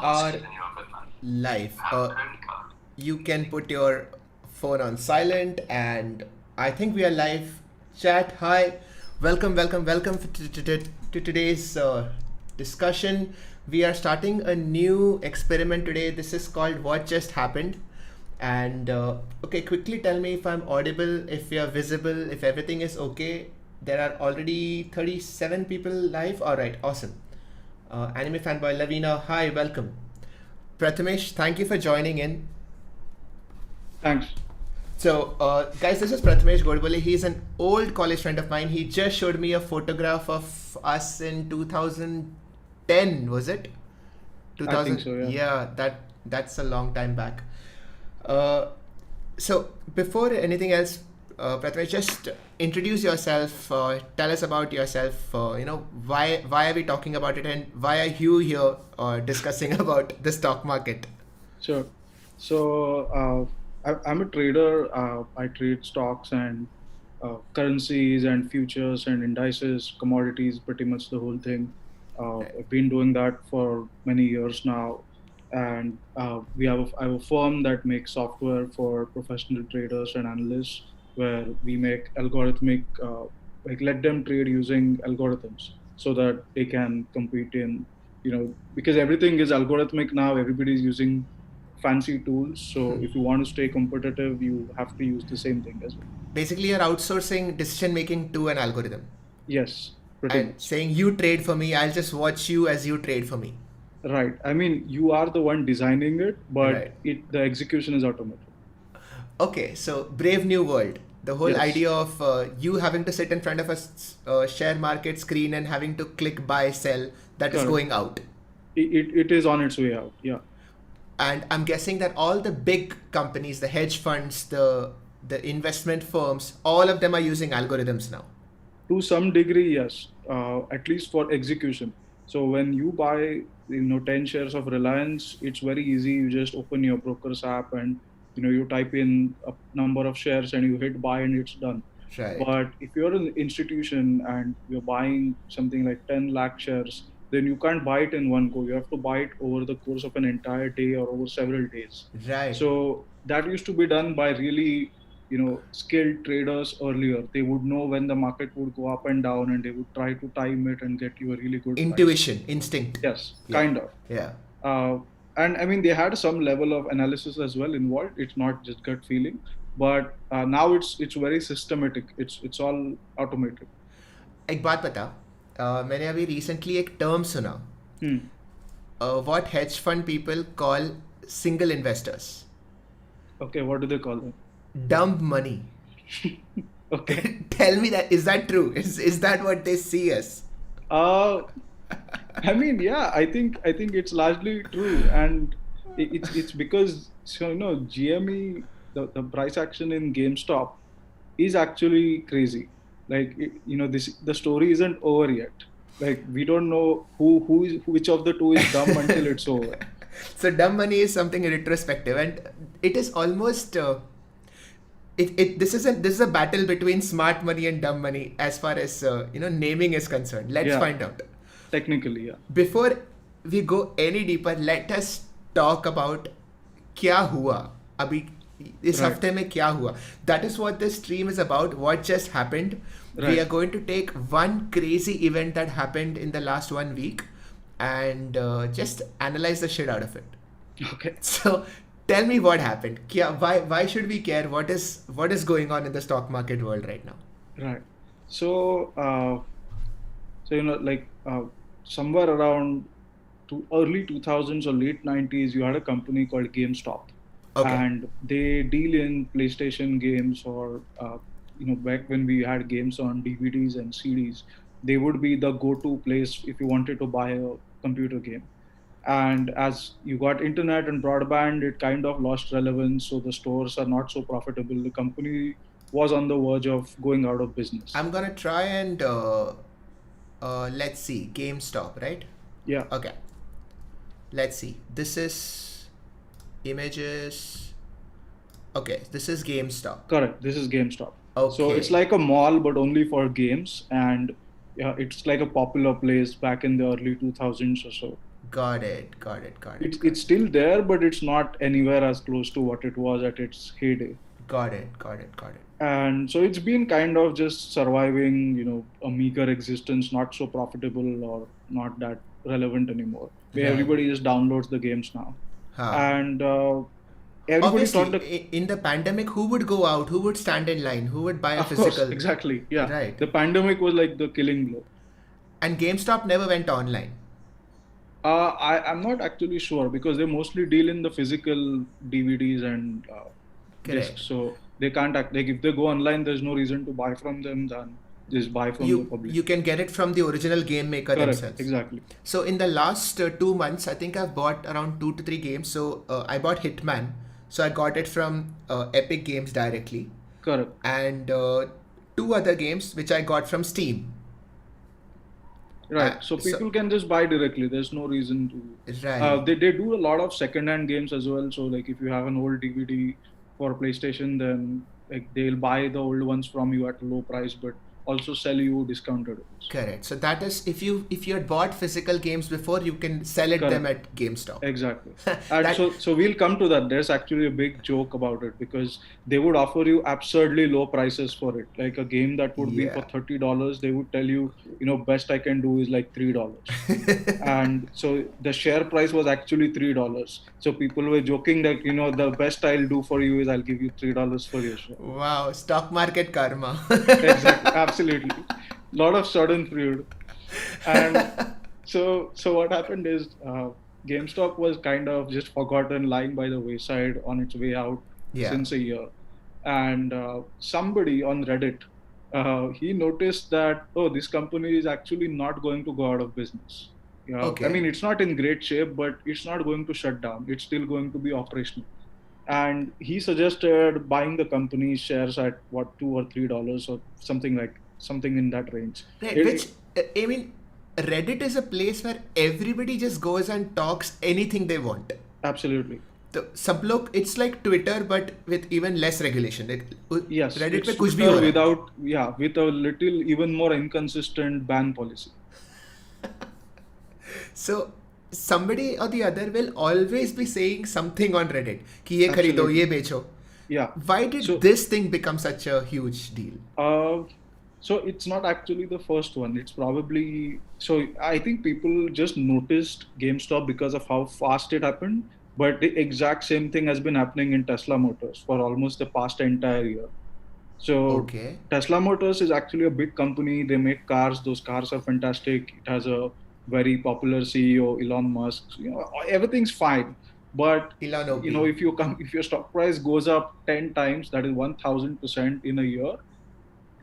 are live. You can put your phone on silent, and I think we are live. Chat, hi, welcome to today's discussion. We are starting a new experiment today. This is called What Just Happened. And okay, quickly tell me if I'm audible, if we are visible, if everything is okay. There are already 37 people live. All right, awesome. Anime fanboy Lavina, hi, welcome. Prathamesh, thank you for joining in. Thanks. So, guys, this is Prathamesh Godbole. He's an old college friend of mine. He just showed me a photograph of us in 2010, was it? I think so, yeah. Yeah, that's a long time back. So, before anything else, Prathamesh, just introduce yourself. Tell us about yourself. Why are we talking about it, and why are you here discussing about the stock market? Sure. So I'm a trader. I trade stocks and currencies and futures and indices, commodities, pretty much the whole thing. I've been doing that for many years now. And I have a firm that makes software for professional traders and analysts where we make algorithmic, let them trade using algorithms so that they can compete in, because everything is algorithmic now, everybody's using fancy tools. So if you want to stay competitive, you have to use the same thing as well. Basically, you're outsourcing decision making to an algorithm Yes, pretty and much. saying you trade for me, I'll just watch you as you trade for me. Right. I mean, you are the one designing it, but Right. the execution is automated. Okay, so Brave New World. The whole Yes. idea of you having to sit in front of a share market screen and having to click buy, sell, that is Correct. going out. It is on its way out. Yeah. And I'm guessing that all the big companies, the hedge funds, the investment firms, all of them are using algorithms now. To some degree, yes. At least for execution. So when you buy, 10 shares of Reliance, it's very easy. You just open your broker's app and you type in a number of shares and you hit buy and it's done. Right. But if you're an institution and you're buying something like 10 lakh shares, then you can't buy it in one go. You have to buy it over the course of an entire day or over several days. Right. So that used to be done by really, skilled traders earlier. They would know when the market would go up and down and they would try to time it and get you a really good Intuition, price. instinct. Yes, Yeah. kind of. Yeah. And I mean, they had some level of analysis as well involved. It's not just gut feeling, but now it's very systematic. It's all automated. एक बात बता, मैंने अभी recently एक term सुना. What hedge fund people call single investors. Okay, what do they call them? Dumb money. Okay. Tell me that, is that true? Is that what they see as? I mean, yeah, I think it's largely true, and it's because GME, the price action in GameStop is actually crazy. Like the story isn't over yet. Like we don't know which of the two is dumb until it's over. So dumb money is something retrospective, and it is almost this is a battle between smart money and dumb money as far as naming is concerned. Let's find out. Technically, yeah. Before we go any deeper, let us talk about क्या हुआ अभी इस हफ्ते में क्या हुआ. That is what this stream is about. What just happened. Right. We are going to take one crazy event that happened in the last 1 week and just analyze the shit out of it. Okay. So tell me what happened. Why should we care? What is going on in the stock market world right now? Right. So somewhere around early 2000s or late 90s, you had a company called GameStop. Okay. And they deal in PlayStation games or back when we had games on DVDs and CDs, they would be the go-to place if you wanted to buy a computer game. And as you got internet and broadband, it kind of lost relevance. So the stores are not so profitable. The company was on the verge of going out of business. I'm gonna try and let's see, GameStop, right? Yeah. Okay. Let's see. This is images. Okay, this is GameStop. Correct. This is GameStop. Okay. So it's like a mall, but only for games, and yeah, it's like a popular place back in the early 2000s or so. Got it. Got it. Got it. It's still there, but it's not anywhere as close to what it was at its heyday. Got it. Got it. Got it. And so it's been kind of just surviving, a meager existence, not so profitable or not that relevant anymore. Where Right. everybody just downloads the games now. Huh. And everybody thought that, Obviously, in the pandemic, who would go out? Who would stand in line? Who would buy a of course, physical? exactly, yeah. Right. The pandemic was like the killing blow. And GameStop never went online. I'm not actually sure because they mostly deal in the physical DVDs and Correct. discs. So they can't act like if they go online, there's no reason to buy from them. Then just buy from the You public. you can get it from the original game maker Correct, themselves. exactly. So in the last 2 months, I think I've bought around 2 to 3 games. So I bought Hitman. So I got it from Epic Games directly, Correct. and 2 other games which I got from Steam. Right. So so- people can just buy directly. There's no reason to. Right. They do a lot of second-hand games as well. So like if you have an old DVD for PlayStation, then like they'll buy the old ones from you at a low price, but also sell you discounted ones. Correct. So that is if you had bought physical games before, you can sell it them at GameStop. Exactly. And That- so we'll come to that. There's actually a big joke about it because they would offer you absurdly low prices for it. Like a game that would be for Yeah. $30, they would tell you, best I can do is like $3. And so the share price was actually $3. So people were joking that, the best I'll do for you is I'll give you $3 for your share. Wow, stock market karma. Exactly. Absolutely. Lot of schadenfreude. And so what happened is GameStop was kind of just forgotten, lying by the wayside on its way out Yeah. since a year. And somebody on Reddit, he noticed that, this company is actually not going to go out of business. Okay. I mean, it's not in great shape, but it's not going to shut down. It's still going to be operational. And he suggested buying the company's shares at $2 or $3 or something in that range. Right, It- which I mean, Reddit is a place where everybody just goes and talks anything they want. Absolutely. तो सब लोग it's like Twitter but with even less regulation. Like, Yes. Reddit it's पे कुछ भी Twitter हो रहा है. without, with a little even more inconsistent ban policy. So somebody or the other will always be saying something on Reddit कि ये खरीदो, Absolutely. ये बेचो. Yeah. Why did So- this thing become such a huge deal? So it's not actually the first one. It's probably so. I think people just noticed GameStop because of how fast it happened. But the exact same thing has been happening in Tesla Motors for almost the past entire year. So Okay. Tesla Motors is actually a big company. They make cars. Those cars are fantastic. It has a very popular CEO, Elon Musk. Everything's fine. But Elon OP. if your stock price goes up 10 times, that is 1,000% in a year.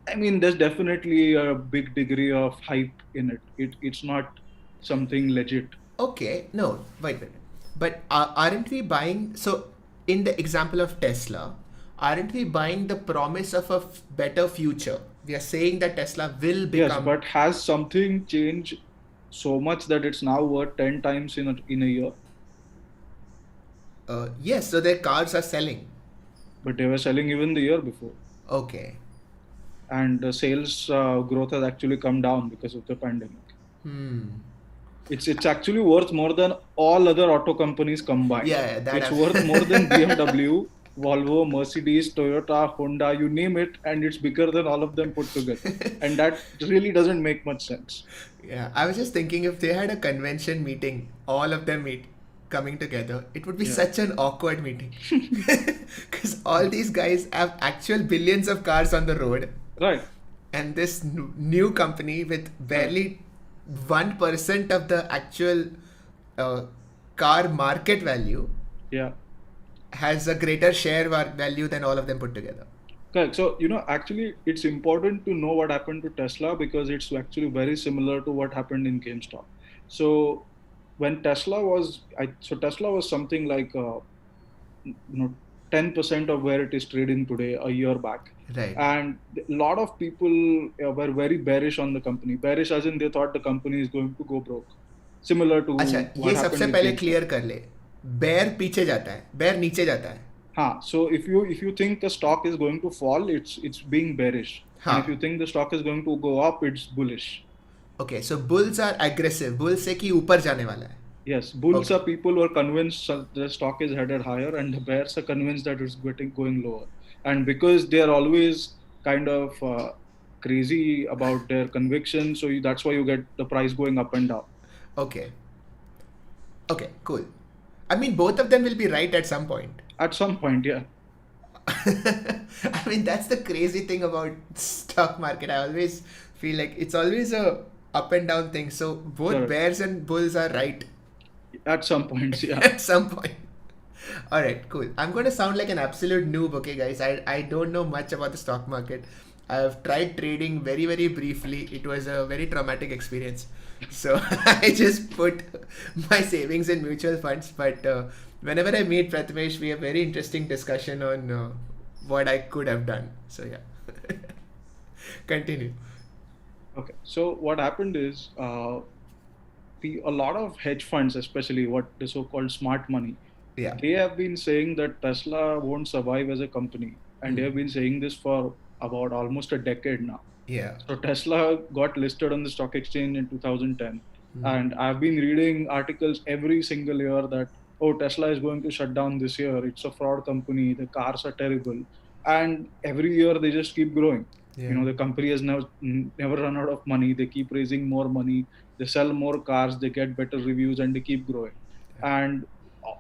I mean, there's definitely a big degree of hype in it. It's not something legit. Okay, no, wait. But aren't we buying, so in the example of Tesla, aren't we buying the promise of a better future? We are saying that Tesla will Yes, become... but has something changed so much that it's now worth 10 times in a year? Yes, so their cars are selling. But they were selling even the year before. Okay. And the sales growth has actually come down because of the pandemic. It's actually worth more than all other auto companies combined. Yeah, that it's I've- worth more than BMW, Volvo, Mercedes, Toyota, Honda, you name it, and it's bigger than all of them put together. And that really doesn't make much sense. Yeah, I was just thinking if they had a convention meeting, all of them coming together, it would be Yeah. such an awkward meeting. Because all these guys have actual billions of cars on the road. Right. And this new company with barely 1% of the actual car market value Yeah. has a greater share value than all of them put together. Correct. So, actually, it's important to know what happened to Tesla because it's actually very similar to what happened in GameStop. So, when Tesla was something like, 10% of where it is trading today a year back. Right. And a lot of people were very bearish on the company. Bearish as in they thought the company is going to go broke. Similar to अच्छा, what ये happened सबसे with पहले GameStop. Clear कर ले. Bear पीछे जाता है, bear नीचे जाता है. So if you think the stock is going to fall, it's being bearish. हाँ. And if you think the stock is going to go up, it's bullish. Okay, so bulls are aggressive. Bull से कि ऊपर जाने वाला है. Yes, bulls Okay. are people who are convinced the stock is headed higher, and the bears are convinced that it's going lower. And because they are always kind of crazy about their conviction, so that's why you get the price going up and down. Okay. Okay. Cool. I mean, both of them will be right at some point. At some point, yeah. I mean, that's the crazy thing about stock market. I always feel like it's always a up and down thing. So both Correct. bears and bulls are right At some points, yeah. at some point. All right, cool. I'm going to sound like an absolute noob, okay, guys? I don't know much about the stock market. I've tried trading very, very briefly. It was a very traumatic experience. So I just put my savings in mutual funds. But whenever I meet Prathamesh, we have very interesting discussion on what I could have done. So yeah, continue. Okay. So what happened is, a lot of hedge funds, especially what the so-called smart money, Yeah. they have been saying that Tesla won't survive as a company, and they Hmm. have been saying this for about almost a decade now. Yeah. So Tesla got listed on the stock exchange in 2010, Hmm. and I've been reading articles every single year that, oh, Tesla is going to shut down this year. It's a fraud company. The cars are terrible, and every year they just keep growing. Yeah. The company has never run out of money. They keep raising more money. They sell more cars. They get better reviews, and they keep growing. And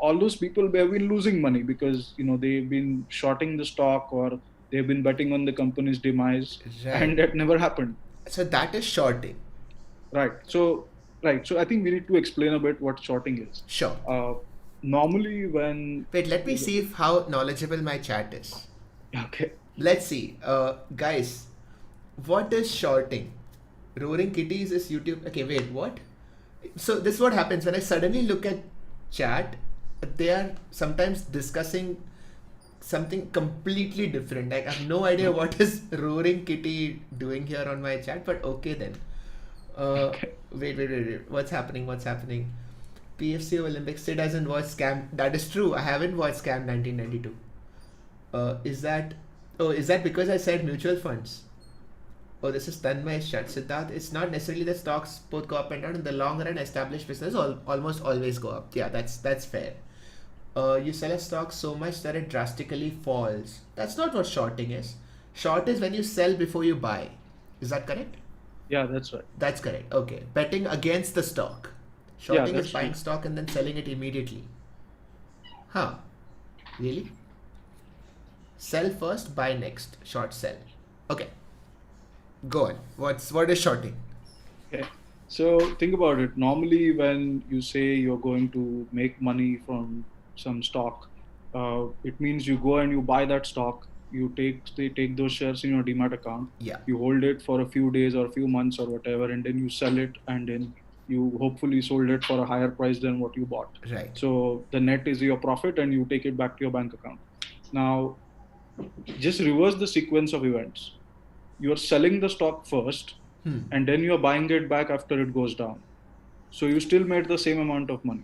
all those people have been losing money because they've been shorting the stock, or they've been betting on the company's demise, Right. and that never happened. So that is shorting. Right. So I think we need to explain a bit what shorting is. Sure. uh, Normally when Wait, let me see if how knowledgeable my chat is. okay. Let's see. Guys, what is shorting? Roaring Kitties is YouTube. Okay, wait, what? So this is what happens when I suddenly look at chat. They are sometimes discussing something completely different. Like I have no idea what is Roaring Kitty doing here on my chat. But okay then. Okay. Wait. What's happening? What's happening? PFC Olympics. Sid hasn't watched Scam. That is true. I haven't watched Scam 1992. Is that? Oh, is that because I said mutual funds? Oh, this is Tanmay Shut. Siddharth, it's not necessarily that stocks both go up and down. In the long run, established business almost always go up. Yeah, that's fair. You sell a stock so much that it drastically falls. That's not what shorting is. Short is when you sell before you buy. Is that correct? Yeah, that's right. That's correct. Okay. Betting against the stock. Yeah, Shorting is that's true. buying stock and then selling it immediately. Huh. Really? Sell first, buy next. Short sell. Okay. Go on. What is shorting? Okay. So think about it. Normally, when you say you're going to make money from some stock, it means you go and you buy that stock. They take those shares in your demat account. Yeah. You hold it for a few days or a few months or whatever, and then you sell it, and then you hopefully sold it for a higher price than what you bought. Right. So the net is your profit, and you take it back to your bank account. Now, just reverse the sequence of events. You are selling the stock first, and then you are buying it back after it goes down. So you still made the same amount of money.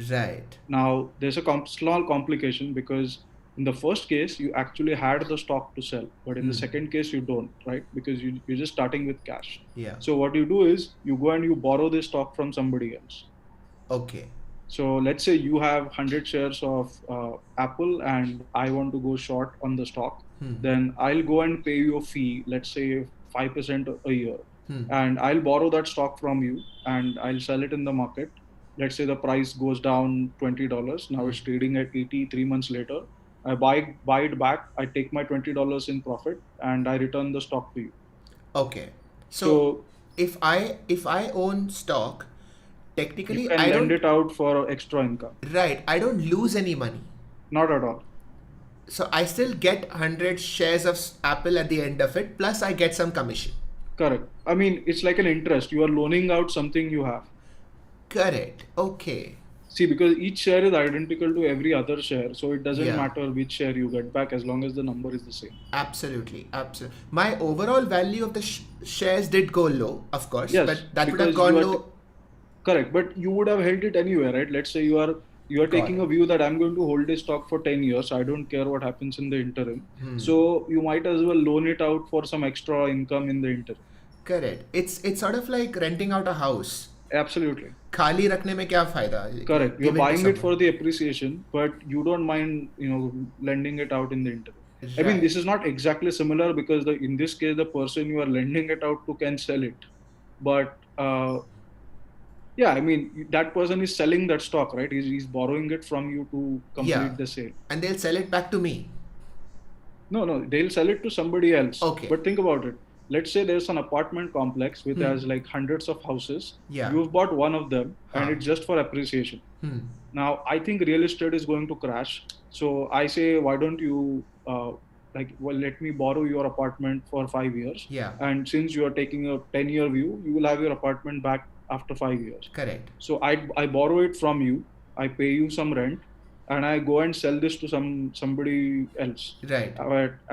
Right. Now, there's a small complication because in the first case, you actually had the stock to sell, but in the second case, you don't, right? Because you're just starting with cash. Yeah. So what you do is you go and you borrow this stock from somebody else. Okay. So let's say you have 100 shares of Apple and I want to go short on the stock. Then I'll go and pay you a fee, let's say 5% a year. And I'll borrow that stock from you and I'll sell it in the market. Let's say the price goes down $20. Now it's trading at 80 3 months later. I buy it back. I take my $20 in profit and I return the stock to you. Okay. So So if I own stock, you technically can I lend don't it out for extra income. right. I don't lose any money. Not at all. So I still get 100 shares of Apple at the end of it. Plus I get some commission. Correct. I mean, it's like an interest. You are loaning out something you have. Correct. Okay. See, because each share is identical to every other share, so it doesn't Yeah. matter which share you get back as long as the number is the same. Absolutely. My overall value of the shares did go low, of course, Yes, but that would have because gone you are low. correct, but you would have held it anyway, right? Let's say you are Got taking it. a view that I'm going to hold this stock for 10 years. I don't care what happens in the interim. So you might as well loan it out for some extra income in the interim. Correct. It's sort of like renting out a house. Absolutely. खाली रखने में क्या फायदा? Correct. You're Give it to buying it for someone. the appreciation, but you don't mind, lending it out in the interim. I mean, Right. this is not exactly similar because in this case, the person you are lending it out to can sell it. But yeah, I mean, that person is selling that stock, right? He's borrowing it from you to Yeah. complete the sale. And they'll sell it back to me. No, they'll sell it to somebody else. Okay. But think about it. Let's say there's an apartment complex which has like hundreds of houses. Yeah. You've bought one of them and Huh. it's just for appreciation. Hmm. Now, I think real estate is going to crash. So I say, why don't you, let me borrow your apartment for 5 years. Yeah. And since you are taking a 10-year view, you will have your apartment back after 5 years. Correct. So I borrow it from you. I pay you some rent. And I go and sell this to somebody else. Right.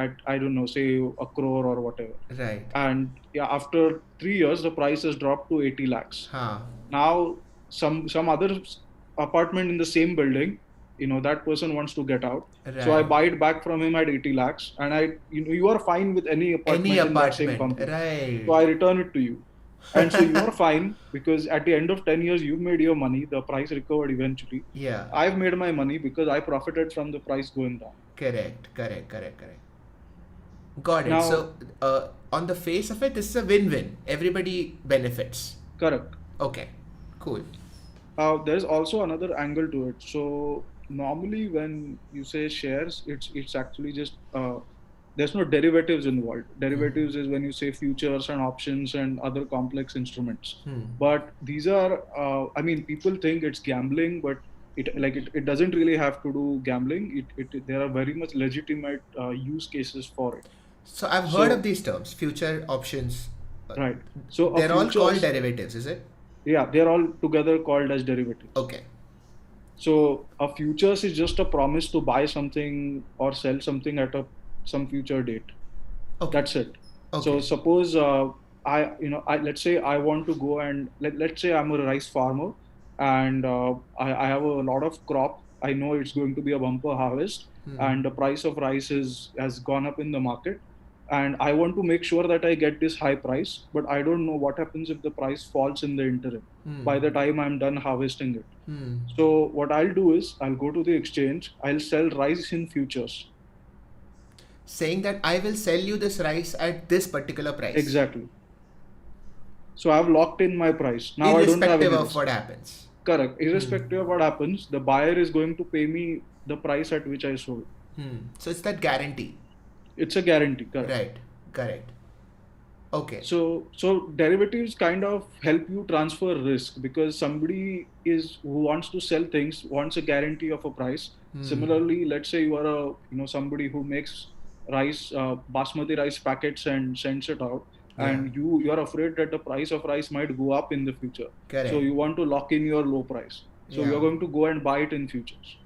At I don't know, say a crore or whatever. Right. And yeah, after 3 years, the price has dropped to 80 lakhs. Huh. Now, some other apartment in the same building, that person wants to get out. Right. So I buy it back from him at 80 lakhs, and you are fine with any apartment in that same company. Right. So I return it to you. And so you're fine because at the end of 10 years, you've made your money. The price recovered eventually. Yeah. I've made my money because I profited from the price going down. Correct. Got it. Now, so, on the face of it, this is a win-win. Everybody benefits. correct. Okay. Cool. There's also another angle to it. So normally when you say shares, it's actually just there's no derivatives involved. Derivatives is when you say futures and options and other complex instruments. But these are, I mean, people think it's gambling, but it doesn't really have to do gambling. There are very much legitimate use cases for it. So I've heard of these terms, future options. Right. So they're all called derivatives, is it? Yeah, they're all together called as derivatives. Okay. So a futures is just a promise to buy something or sell something at some future date. Okay. That's it. Okay. So suppose let's say I want to go and let's say I'm a rice farmer and I have a lot of crop. I know it's going to be a bumper harvest and the price of rice has gone up in the market. And I want to make sure that I get this high price, but I don't know what happens if the price falls in the interim by the time I'm done harvesting it. So what I'll do is I'll go to the exchange, I'll sell rice in futures. Saying that I will sell you this rice at this particular price. Exactly. So I've locked in my price. Now irrespective I don't have any of what happens. Correct. Irrespective of what happens, the buyer is going to pay me the price at which I sold. So it's that guarantee. It's a guarantee. Correct. Right. Correct. Okay. So derivatives kind of help you transfer risk because somebody who wants to sell things wants a guarantee of a price. Similarly, let's say you are somebody who makes rice, basmati rice packets and sends it out, and you are afraid that the price of rice might go up in the future. Correct. So you want to lock in your low price. So you're going to go and buy it in futures.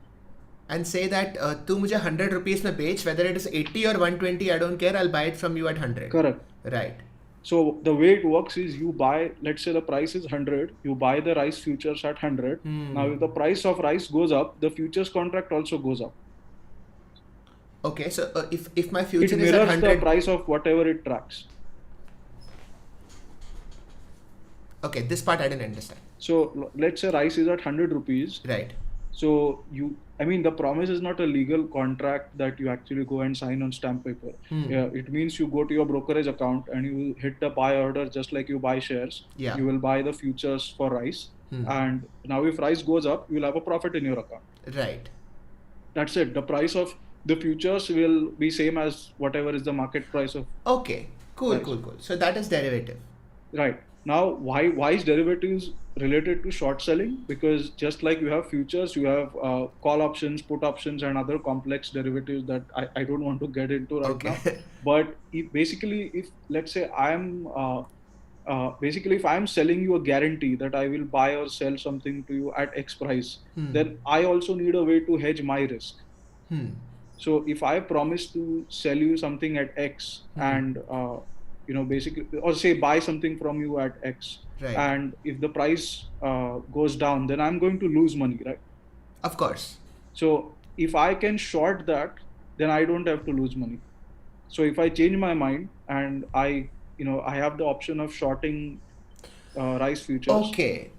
And say that तू मुझे 100 rupees में बेच, whether it is 80 or 120, I don't care, I'll buy it from you at 100. Correct. Right. So the way it works is you buy, let's say the price is 100, you buy the rice futures at 100. Now if the price of rice goes up, the futures contract also goes up. Okay, so if my future it is at 100... It mirrors the price of whatever it tracks. Okay, this part I didn't understand. So let's say rice is at 100 rupees. Right. So the promise is not a legal contract that you actually go and sign on stamp paper. Yeah, it means you go to your brokerage account and you hit the buy order just like you buy shares. Yeah. You will buy the futures for rice. And now if rice goes up, you will have a profit in your account. Right. That's it. The price of the futures will be same as whatever is the market price of. Okay. Cool. So that is derivative. Right. Now, why is derivatives related to short selling? Because just like you have futures, you have call options, put options, and other complex derivatives that I don't want to get into right now. But if let's say if I'm selling you a guarantee that I will buy or sell something to you at X price, then I also need a way to hedge my risk. So if I promise to sell you something at X and or say buy something from you at X, right. And if the price goes down, then I'm going to lose money, right? Of course. So if I can short that, then I don't have to lose money. So if I change my mind and I have the option of shorting rice futures. Okay.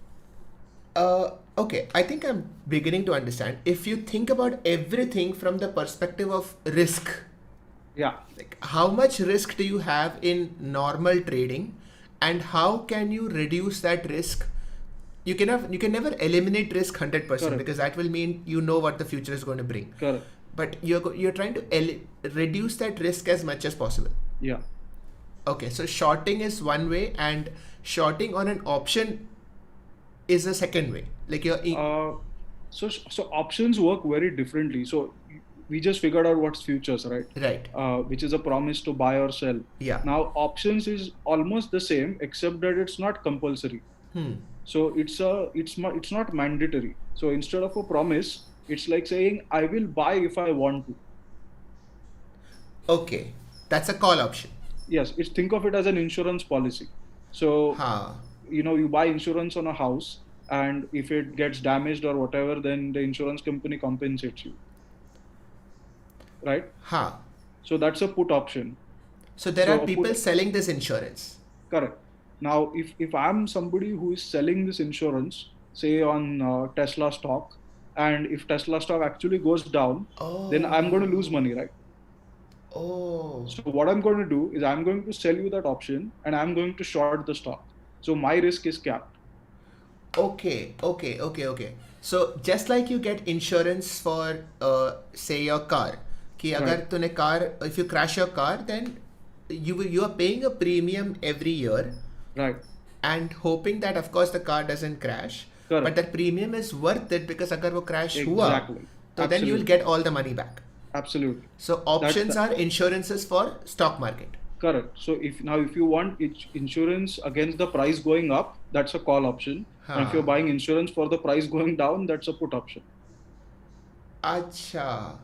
Okay, I think I'm beginning to understand. If you think about everything from the perspective of risk, Yeah, like how much risk do you have in normal trading, and how can you reduce that risk? You can never eliminate risk 100% correct, because that will mean you know what the future is going to bring. correct. But you're trying to reduce that risk as much as possible. Yeah. Okay, so shorting is one way, and shorting on an option is a second way. Like So options work very differently. So we just figured out what's futures, right? right. Which is a promise to buy or sell. Yeah. Now options is almost the same, except that it's not compulsory. So it's not mandatory. So instead of a promise, it's like saying I will buy if I want to. Okay, that's a call option. Yes, it's think of it as an insurance policy. So Ha. you buy insurance on a house, and if it gets damaged or whatever, then the insurance company compensates you, right? Ha. So that's a put option. So there So are people selling this insurance. correct. Now, if I'm somebody who is selling this insurance, say on Tesla stock, and if Tesla stock actually goes down, then I'm going to lose money, right? Oh. So what I'm going to do is I'm going to sell you that option, and I'm going to short the stock. So my risk is capped. Okay. So just like you get insurance for say your car, कि अगर Right. तूने car, if you crash your car, then you are paying a premium every year Right. and hoping that of course the car doesn't crash. Correct. But that premium is worth it because अगर वो crash हुआ, Exactly. तो then you will Absolutely. get all the money back. Absolutely. So options are insurances for stock market. Correct. So if you want insurance against the price going up, that's a call option. And if you're buying insurance for the price going down, that's a put option. अच्छा.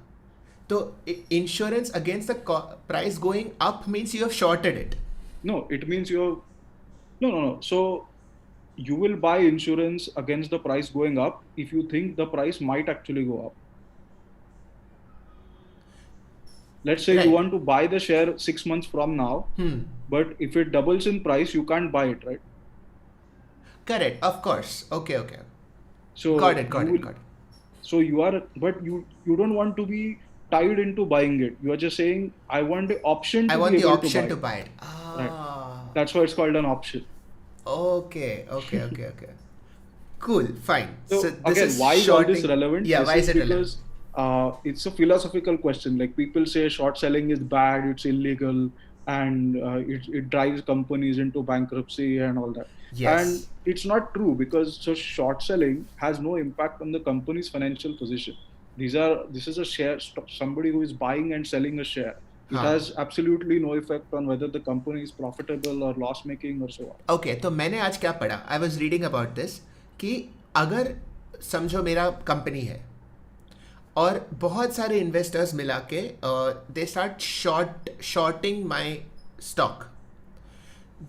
So insurance against the price going up means you have shorted it. No, it means you're no. So you will buy insurance against the price going up if you think the price might actually go up. Let's say Right. you want to buy the share 6 months from now, but if it doubles in price, you can't buy it, right? Correct. Of course. Okay. So Got it. So but you don't want to be tied into buying it. You are just saying, I want the option to I be want the able option to to buy buy it. Ah. Right. That's why it's called an option. Okay. Cool. Fine. So this again, is why is all this shorting. relevant? Yeah. This Why is it relevant? because it's a philosophical question. Like people say short selling is bad, it's illegal, and it drives companies into bankruptcy and all that. Yes. And it's not true, because so short selling has no impact on the company's financial position. This is a share, somebody who is buying and selling a share. It has absolutely no effect on whether the company is profitable or loss making or so on. Okay. तो मैंने आज क्या पढ़ा? I was reading about this कि अगर समझो मेरा company है और बहुत सारे इन्वेस्टर्स मिला के they start shorting my stock,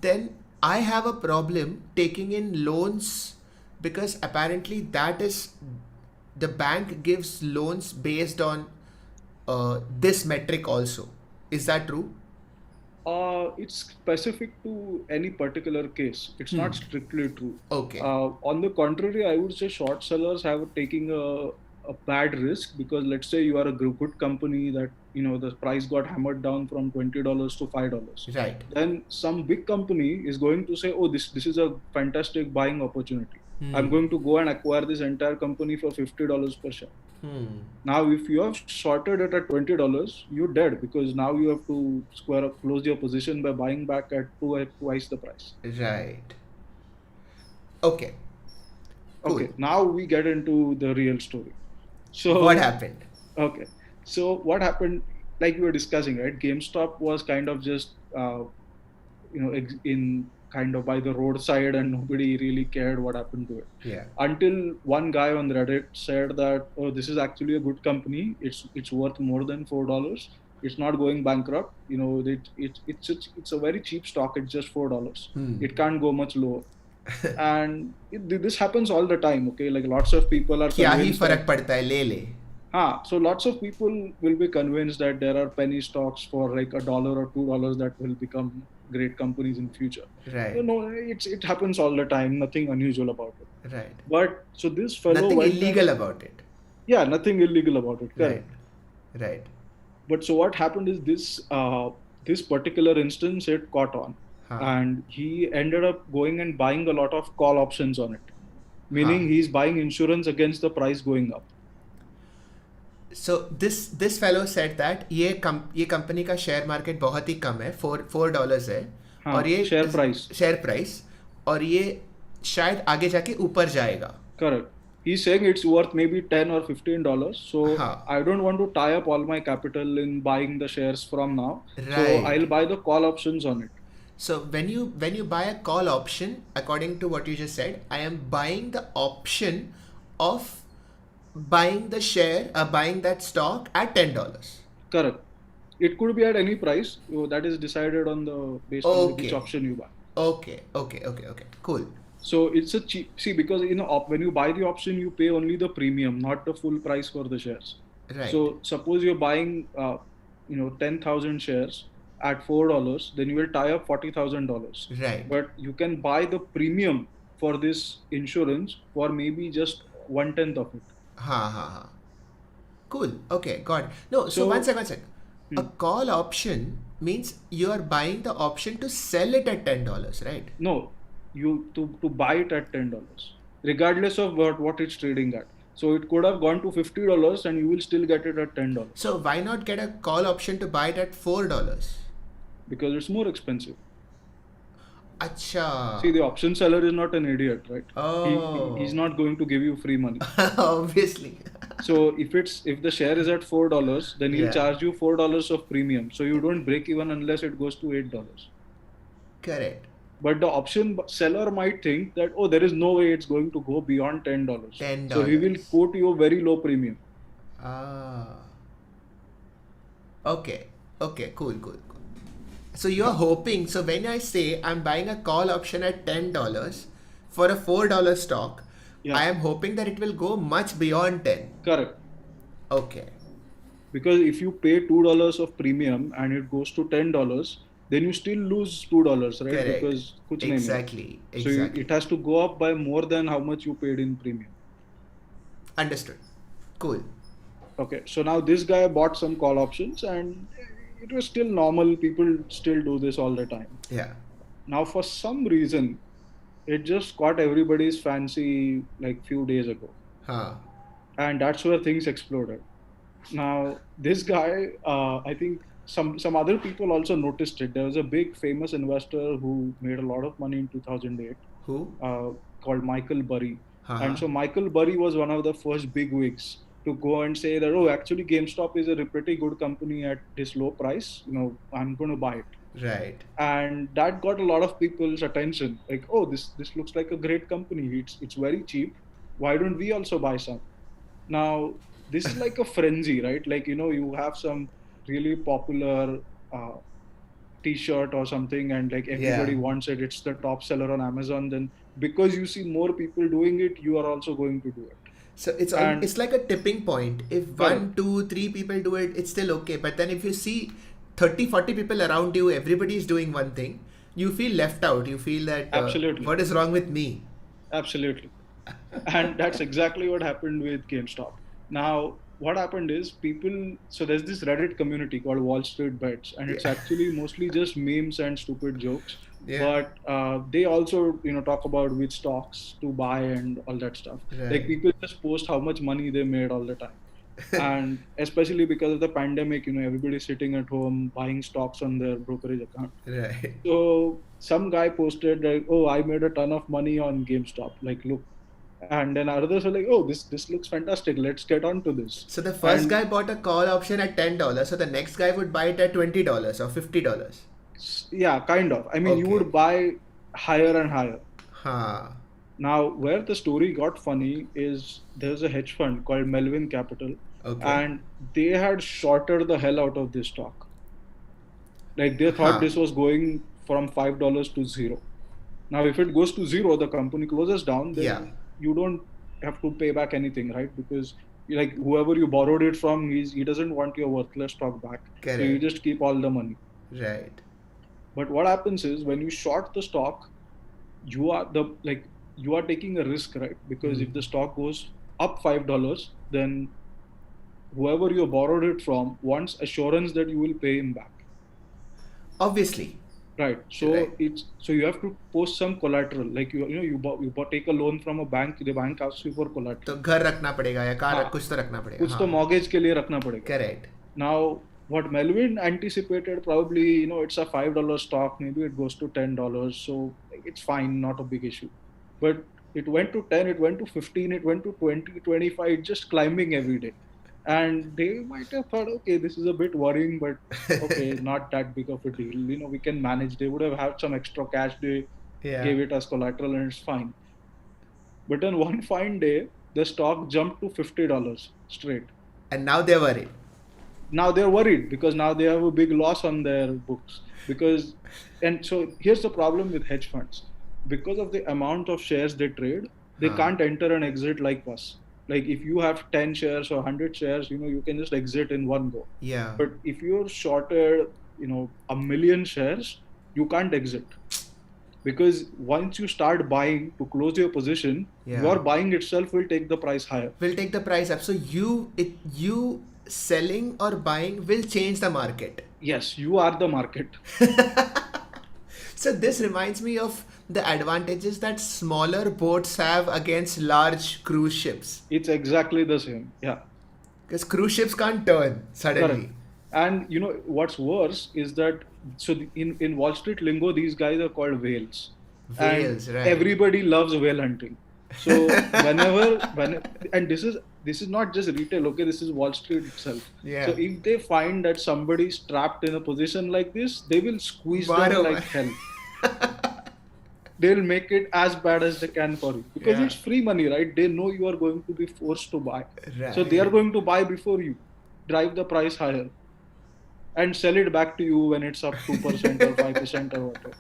then I have a problem taking in loans because apparently that is the bank gives loans based on this metric also. Is that true? It's specific to any particular case. It's not strictly true. Okay. On the contrary, I would say short sellers have taking a bad risk, because let's say you are a good company that the price got hammered down from $20 to $5. Right. Then some big company is going to say, oh, this is a fantastic buying opportunity. I'm going to go and acquire this entire company for $50 per share. Now, if you have shorted it at $20, you're dead, because now you have to close your position by buying back at twice the price. Right. Okay. Cool. Okay, now we get into the real story. So what happened? Okay, so what happened, like we were discussing, right? GameStop was kind of just in kind of by the roadside, and nobody really cared what happened to it. Yeah. Until one guy on Reddit said that, oh, this is actually a good company. It's worth more than $4. It's not going bankrupt. It's a very cheap stock. It's just $4. It can't go much lower. And this happens all the time. Okay, like lots of people are क्या ही convinced फर्क पड़ता है, ले ले. so lots of people will be convinced that there are penny stocks for like $1 or $2 that will become great companies in future. Right. No, it happens all the time. Nothing unusual about it. Right. But so this fellow Nothing went illegal and about it. yeah, nothing illegal about it. Right. Correct. Right. But so what happened is this particular instance it caught on, Huh. and he ended up going and buying a lot of call options on it, Huh. meaning he's buying insurance against the price going up. So this fellow said that ये company का share market बहुत ही कम है, $4 है, और हाँ, ये share price. Price, और ये शायद आगे जाके ऊपर जाएगा. Correct. He's saying it's worth maybe $10 or $15. So हाँ. I don't want to tie up all my capital in buying the shares from now. So Right. I'll buy the call options on it. So when you buy a call option, according to what you just said, I am buying the option of buying the share, buying that stock at $10. Correct. It could be at any price. That is decided on based on which Okay. option you buy. Okay. Cool. So it's a cheap. See, because when you buy the option, you pay only the premium, not the full price for the shares. Right. So suppose you're buying, 10,000 shares at $4, then you will tie up $40,000. Right. But you can buy the premium for this insurance for maybe just 1/10 of it. Ha. Cool. Okay, got it. No, so one sec. A call option means you are buying the option to sell it at $10, right? No, you to buy it at $10, regardless of what it's trading at. So it could have gone to $50 and you will still get it at $10 So why not get a call option to buy it at $4? because it's more expensive. Acha. See, the option seller is not an idiot, right? Oh. He's not going to give you free money. Obviously. So if the share is at $4, then he'll Yeah. charge you $4 of premium. So you don't break even unless it goes to $8. Correct. But the option seller might think that, oh, there is no way it's going to go beyond $10. $10. So he will quote you a very low premium. Okay, cool. So you're hoping, so when I say I'm buying a call option at $10 for a $4 stock, Yeah. I am hoping that it will go much beyond 10. Correct. Okay. Because if you pay $2 of premium and it goes to $10, then you still lose $2, right? Correct. Because kuch nahi mila. Exactly. So it has to go up by more than how much you paid in premium. Understood. Cool. Okay, so now this guy bought some call options and it was still normal. People still do this all the time. Yeah. Now, for some reason, it just caught everybody's fancy like few days ago. Huh. And that's where things exploded. Now, this guy, I think some other people also noticed it. There was a big famous investor who made a lot of money in 2008 Who? called Michael Burry. Uh-huh. And so Michael Burry was one of the first big wigs to go and say that, oh, actually GameStop is a pretty good company at this low price. I'm going to buy it. Right. And that got a lot of people's attention. Like, oh, this looks like a great company. It's very cheap. Why don't we also buy some? Now, this is like a frenzy, right? Like, you have some really popular t-shirt or something and like everybody wants it. It's the top seller on Amazon. Then because you see more people doing it, you are also going to do it. So it's like a tipping point. If 1, 2, 3 people do it, it's still okay. But then if you see 30, 40 people around you, everybody is doing one thing, you feel left out. You feel that, Absolutely. What is wrong with me? Absolutely. And that's exactly what happened with GameStop. Now, what happened is so there's this Reddit community called Wallstreet Bets, and it's actually mostly just memes and stupid jokes. Yeah. But they also, talk about which stocks to buy and all that stuff. Right. Like people just post how much money they made all the time. And especially because of the pandemic, everybody's sitting at home buying stocks on their brokerage account. Right. So some guy posted like, oh, I made a ton of money on GameStop. Like, look. And then others are like, oh, this looks fantastic. Let's get on to this. So the first guy bought a call option at $10. So the next guy would buy it at $20 or $50. Yeah, kind of. I mean, you would buy higher and higher. Huh. Now, where the story got funny is there's a hedge fund called Melvin Capital. Okay. And they had shorted the hell out of this stock. Like they thought this was going from $5 to zero. Now, if it goes to zero, the company closes down, then you don't have to pay back anything, right? Because like whoever you borrowed it from, he doesn't want your worthless stock back. Correct. So you just keep all the money. Right. But what happens is when you short the stock, you are the like you are taking a risk, right? Because if the stock goes up $5, then whoever you borrowed it from wants assurance that you will pay him back. Obviously. Right. Right. So you have to post some collateral. Like take a loan from a bank. The bank asks you for तो collateral. घर रखना पड़ेगा या car हाँ, कुछ तो रखना पड़ेगा. कुछ तो हाँ. mortgage के लिए रखना पड़ेगा. Correct. Now, what Melvin anticipated, probably, it's a $5 stock. Maybe it goes to $10. So it's fine, not a big issue. But it went to 10, it went to 15, it went to 20, 25, just climbing every day. And they might have thought, okay, this is a bit worrying, but okay, not that big of a deal. We can manage. They would have had some extra cash. They Yeah. gave it as collateral and it's fine. But then one fine day, the stock jumped to $50 straight. And now they're worried. Now they're worried because now they have a big loss on their books. And so here's the problem with hedge funds. Because of the amount of shares they trade, they can't enter and exit like us. Like if you have 10 shares or 100 shares, you can just exit in one go. Yeah. But if you're shorted, a million shares, you can't exit. Because once you start buying to close your position, your buying itself will take the price higher. Will take the price up. So you selling or buying will change the market. Yes, you are the market. So this reminds me of the advantages that smaller boats have against large cruise ships. It's exactly the same. Yeah. Because cruise ships can't turn suddenly. Correct. And what's worse is that in Wall Street lingo, these guys are called whales. Whales, and right. Everybody loves whale hunting. So and this is not just retail, okay, this is Wall Street itself. Yeah. So if they find that somebody's trapped in a position like this, they will squeeze them like hell. They'll make it as bad as they can for you because it's free money, right? They know you are going to be forced to buy. Right. So they are going to buy before you, drive the price higher, and sell it back to you when it's up 2% or 5% or whatever.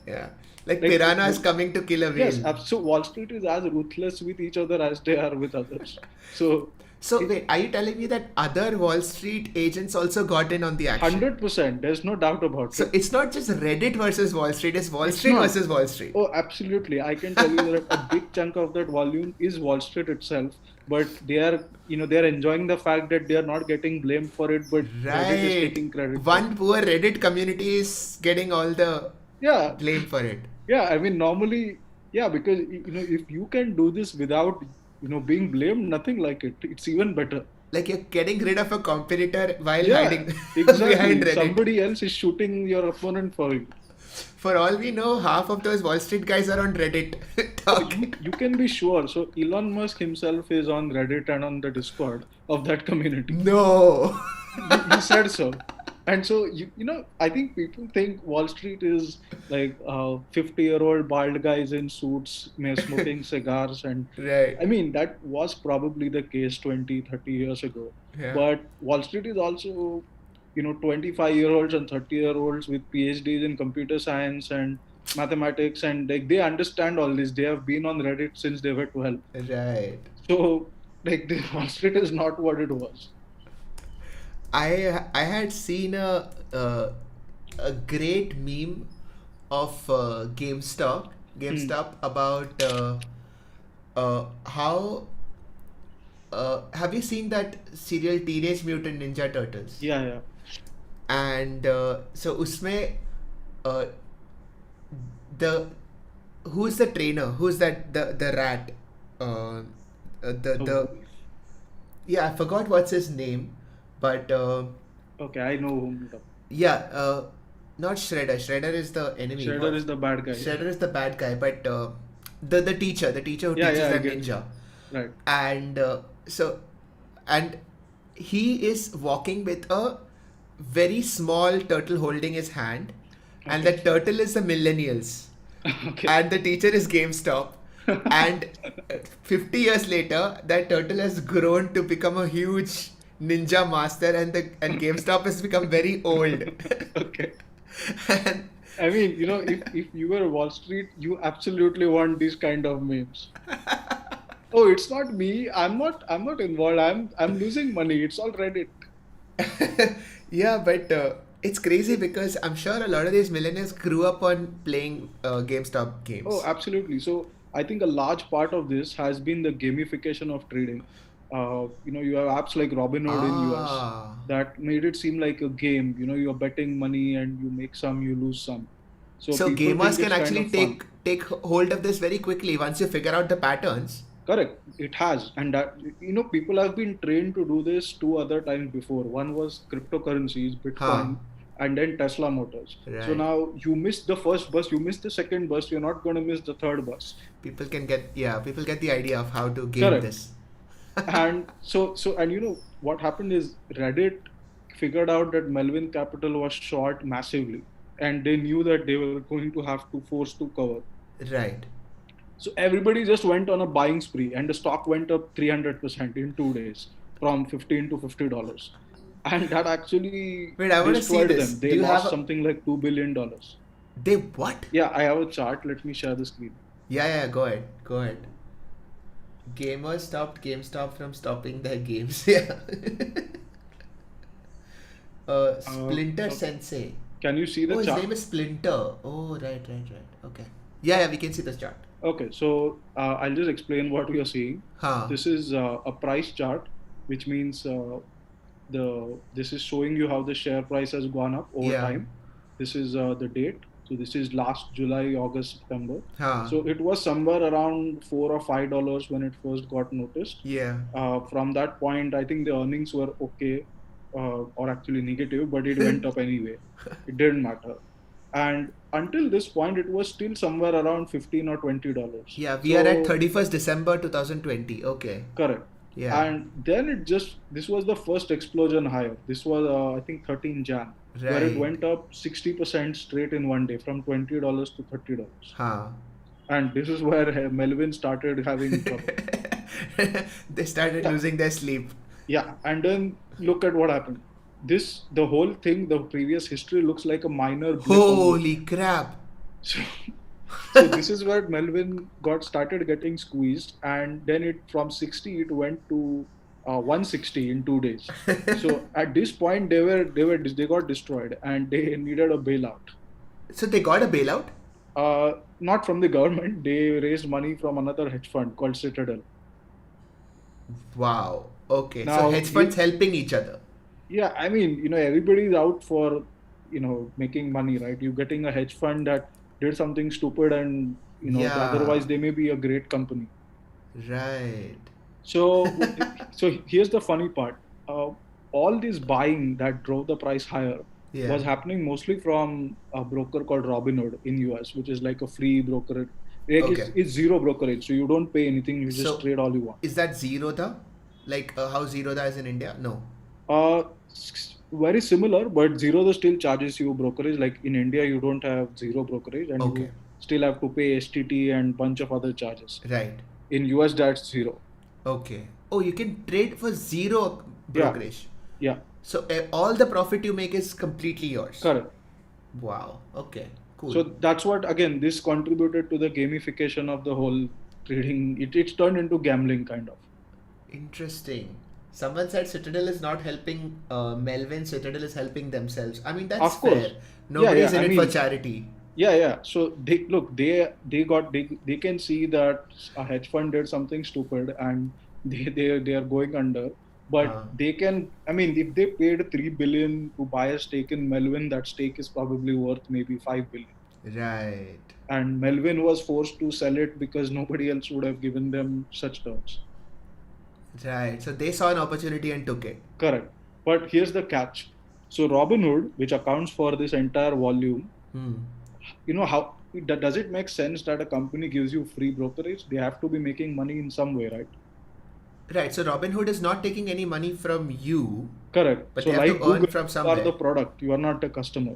Yeah. Like piranha is coming to kill a whale. Yes, so Wall Street is as ruthless with each other as they are with others. So wait, are you telling me that other Wall Street agents also got in on the action? 100%. There's no doubt about it. So it's not just Reddit versus Wall Street, it's Wall Street versus Wall Street. Oh, absolutely. I can tell you that a big chunk of that volume is Wall Street itself, but they are enjoying the fact that they are not getting blamed for it, but Reddit is taking credit. One poor Reddit community is getting all the blame for it. Yeah, I mean, normally, because if you can do this without being blamed, nothing like it. It's even better. Like you're getting rid of a competitor while hiding exactly. behind Reddit. Somebody else is shooting your opponent for you. For all we know, half of those Wall Street guys are on Reddit talking. You can be sure. So Elon Musk himself is on Reddit and on the Discord of that community. No. He said so. And so, I think people think Wall Street is like 50-year-old bald guys in suits smoking cigars. And right. I mean, that was probably the case 20, 30 years ago. Yeah. But Wall Street is also, 25-year-olds and 30-year-olds with PhDs in computer science and mathematics. And they understand all this. They have been on Reddit since they were 12. Right. So, Wall Street is not what it was. I had seen a great meme of GameStop about how have you seen that serial Teenage Mutant Ninja Turtles? Yeah. And so usme who's the trainer? Who's that the rat? I forgot what's his name. But okay, I know. Not Shredder. Shredder is the enemy. Shredder is the bad guy. Shredder is the bad guy, but the teacher who teaches the ninja. Right. And and he is walking with a very small turtle holding his hand, and the turtle is the millennials. Okay. And the teacher is GameStop. And 50 years later, that turtle has grown to become a huge ninja master, and GameStop has become very old. Okay. I mean, if you were Wall Street, you absolutely want these kind of memes. Oh, it's not me. I'm not involved. I'm losing money. It's all Reddit. Yeah, but It's crazy because I'm sure a lot of these millennials grew up on playing GameStop Oh, games. absolutely. So I think a large part of this has been the gamification of trading. You have apps like Robinhood in US Ah. that made it seem like a game. You're betting money and you make some, you lose some. So So people gamers think can it's kind actually of fun. take hold of this very quickly once you figure out the patterns. Correct. It has. And that, people have been trained to do this two other times before. One was cryptocurrencies, Huh. Bitcoin, and then Tesla Motors. So Right. now you missed the first bus, you missed the second bus, you're not going to miss the third bus. People get the idea of how to game Correct. this. And what happened is Reddit figured out that Melvin Capital was short massively, and they knew that they were going to have to force to cover. Right. So everybody just went on a buying spree, and the stock went up 300% in 2 days, from $15 to $50, and that actually Wait, I want to see destroyed this. them. Do They you have lost a something like $2 billion. they what? Yeah, I have a chart. Let me share the screen. Yeah, go ahead. Go ahead. Gamers stopped GameStop from stopping their games. Yeah. Uh, Splinter okay. Sensei. Can you see the Oh, his chart? name is Splinter. Oh, right. Okay. Yeah, we can see this chart. Okay, so I'll just explain what we are seeing. Huh. This is a price chart, which means this is showing you how the share price has gone up over Yeah. time. This is the date. So this is last July, August, September. Huh. So it was somewhere around $4 or $5 when it first got noticed. Yeah. From that point, I think the earnings were okay, or actually negative, but it went up anyway. It didn't matter. And until this point, it was still somewhere around $15 or $20. Yeah, we are at So 31st December 2020. Okay. correct. Yeah. And then this was the first explosion higher. This was I think 13 Jan, where it Right. went up 60% straight in one day, from $20 to $30. Huh. And this is where Melvin started having trouble. They started Yeah, losing their sleep. yeah. And then look at what happened. The whole thing, the previous history looks like a minor blip on the. Holy crap. So, so this is where Melvin got started getting squeezed, and then it from 60 it went to 160 in 2 days. So at this point they got destroyed, and they needed a bailout. So they got a bailout? Not from the government. They raised money from another hedge fund called Citadel. Wow. Okay. So Now hedge funds helping each other. yeah, I mean, everybody's out for making money, right? You're getting a hedge fund that did something stupid, and Yeah. otherwise they may be a great company. Right. So, so here's the funny part. Uh, all this buying that drove the price higher Yeah. was happening mostly from a broker called Robinhood in US, which is like a free brokerage. Like Okay. it's zero brokerage, so you don't pay anything. You just So trade all you want. is that Zerodha? Like how Zerodha is in India? No. Very similar, but Zerodha still charges you brokerage. Like in India, you don't have zero brokerage, and you Okay. still have to pay STT and bunch of other charges. Right. In US, that's zero. Okay. Oh, you can trade for zero Yeah, brokerage. yeah, So all the profit you make is completely yours. correct. Wow. Okay. Cool. So that's what, again, this contributed to the gamification of the whole trading. It's turned into gambling kind of. Interesting. Someone said Citadel is not helping Melvin. Citadel is helping themselves. I mean, that's Of course. fair. Yeah, Nobody's yeah. in I it for mean, charity. yeah. So they can see that a hedge fund did something stupid, and they are going under. But Huh. they can, I mean, if they paid 3 billion to buy a stake in Melvin, that stake is probably worth maybe 5 billion. Right. And Melvin was forced to sell it because nobody else would have given them such terms. Right. So they saw an opportunity and took it. Correct. But here's the catch. So Robinhood, which accounts for this entire volume, Hmm. how does it make sense that a company gives you free brokerage? They have to be making money in some way, right? Right. So Robinhood is not taking any money from you, Correct. but So they have like to earn Google, from you are the somewhere. product. You are not a customer.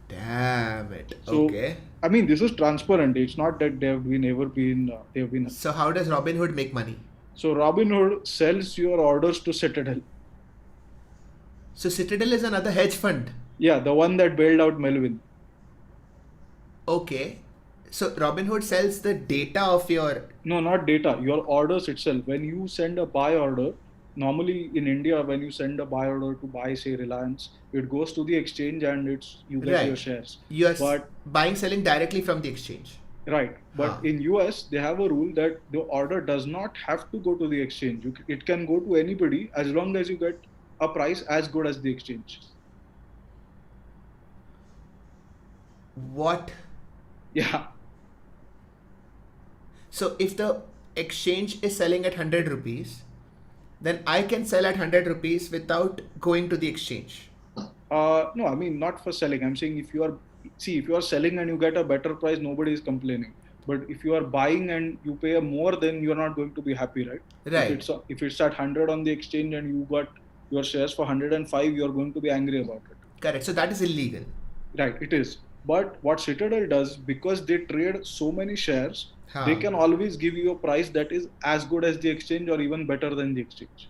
Damn it. So Okay. I mean, this is transparent. It's not that they have been. So how does Robinhood make money? So Robinhood sells your orders to Citadel. So Citadel is another hedge fund. Yeah, the one that bailed out Melvin. Okay. So Robinhood sells the data of your. No, not data. Your orders itself. When you send a buy order, normally in India, when you send a buy order to buy, say, Reliance, it goes to the exchange and you get your Right. shares. You are But buying, selling directly from the exchange. right, Huh. but in US they have a rule that the order does not have to go to the exchange. It can go to anybody as long as you get a price as good as the exchange. What? Yeah, So if the exchange is selling at 100 rupees, then I can sell at 100 rupees without going to the exchange. no, I mean not for selling. I'm saying if you are selling and you get a better price, nobody is complaining. But if you are buying and you pay more, then you are not going to be happy, right? Right. If it's at 100 on the exchange and you got your shares for 105, you are going to be angry about it. Correct. So that is illegal. Right, it is. But what Citadel does, because they trade so many shares, they Huh. can always give you a price that is as good as the exchange or even better than the exchange.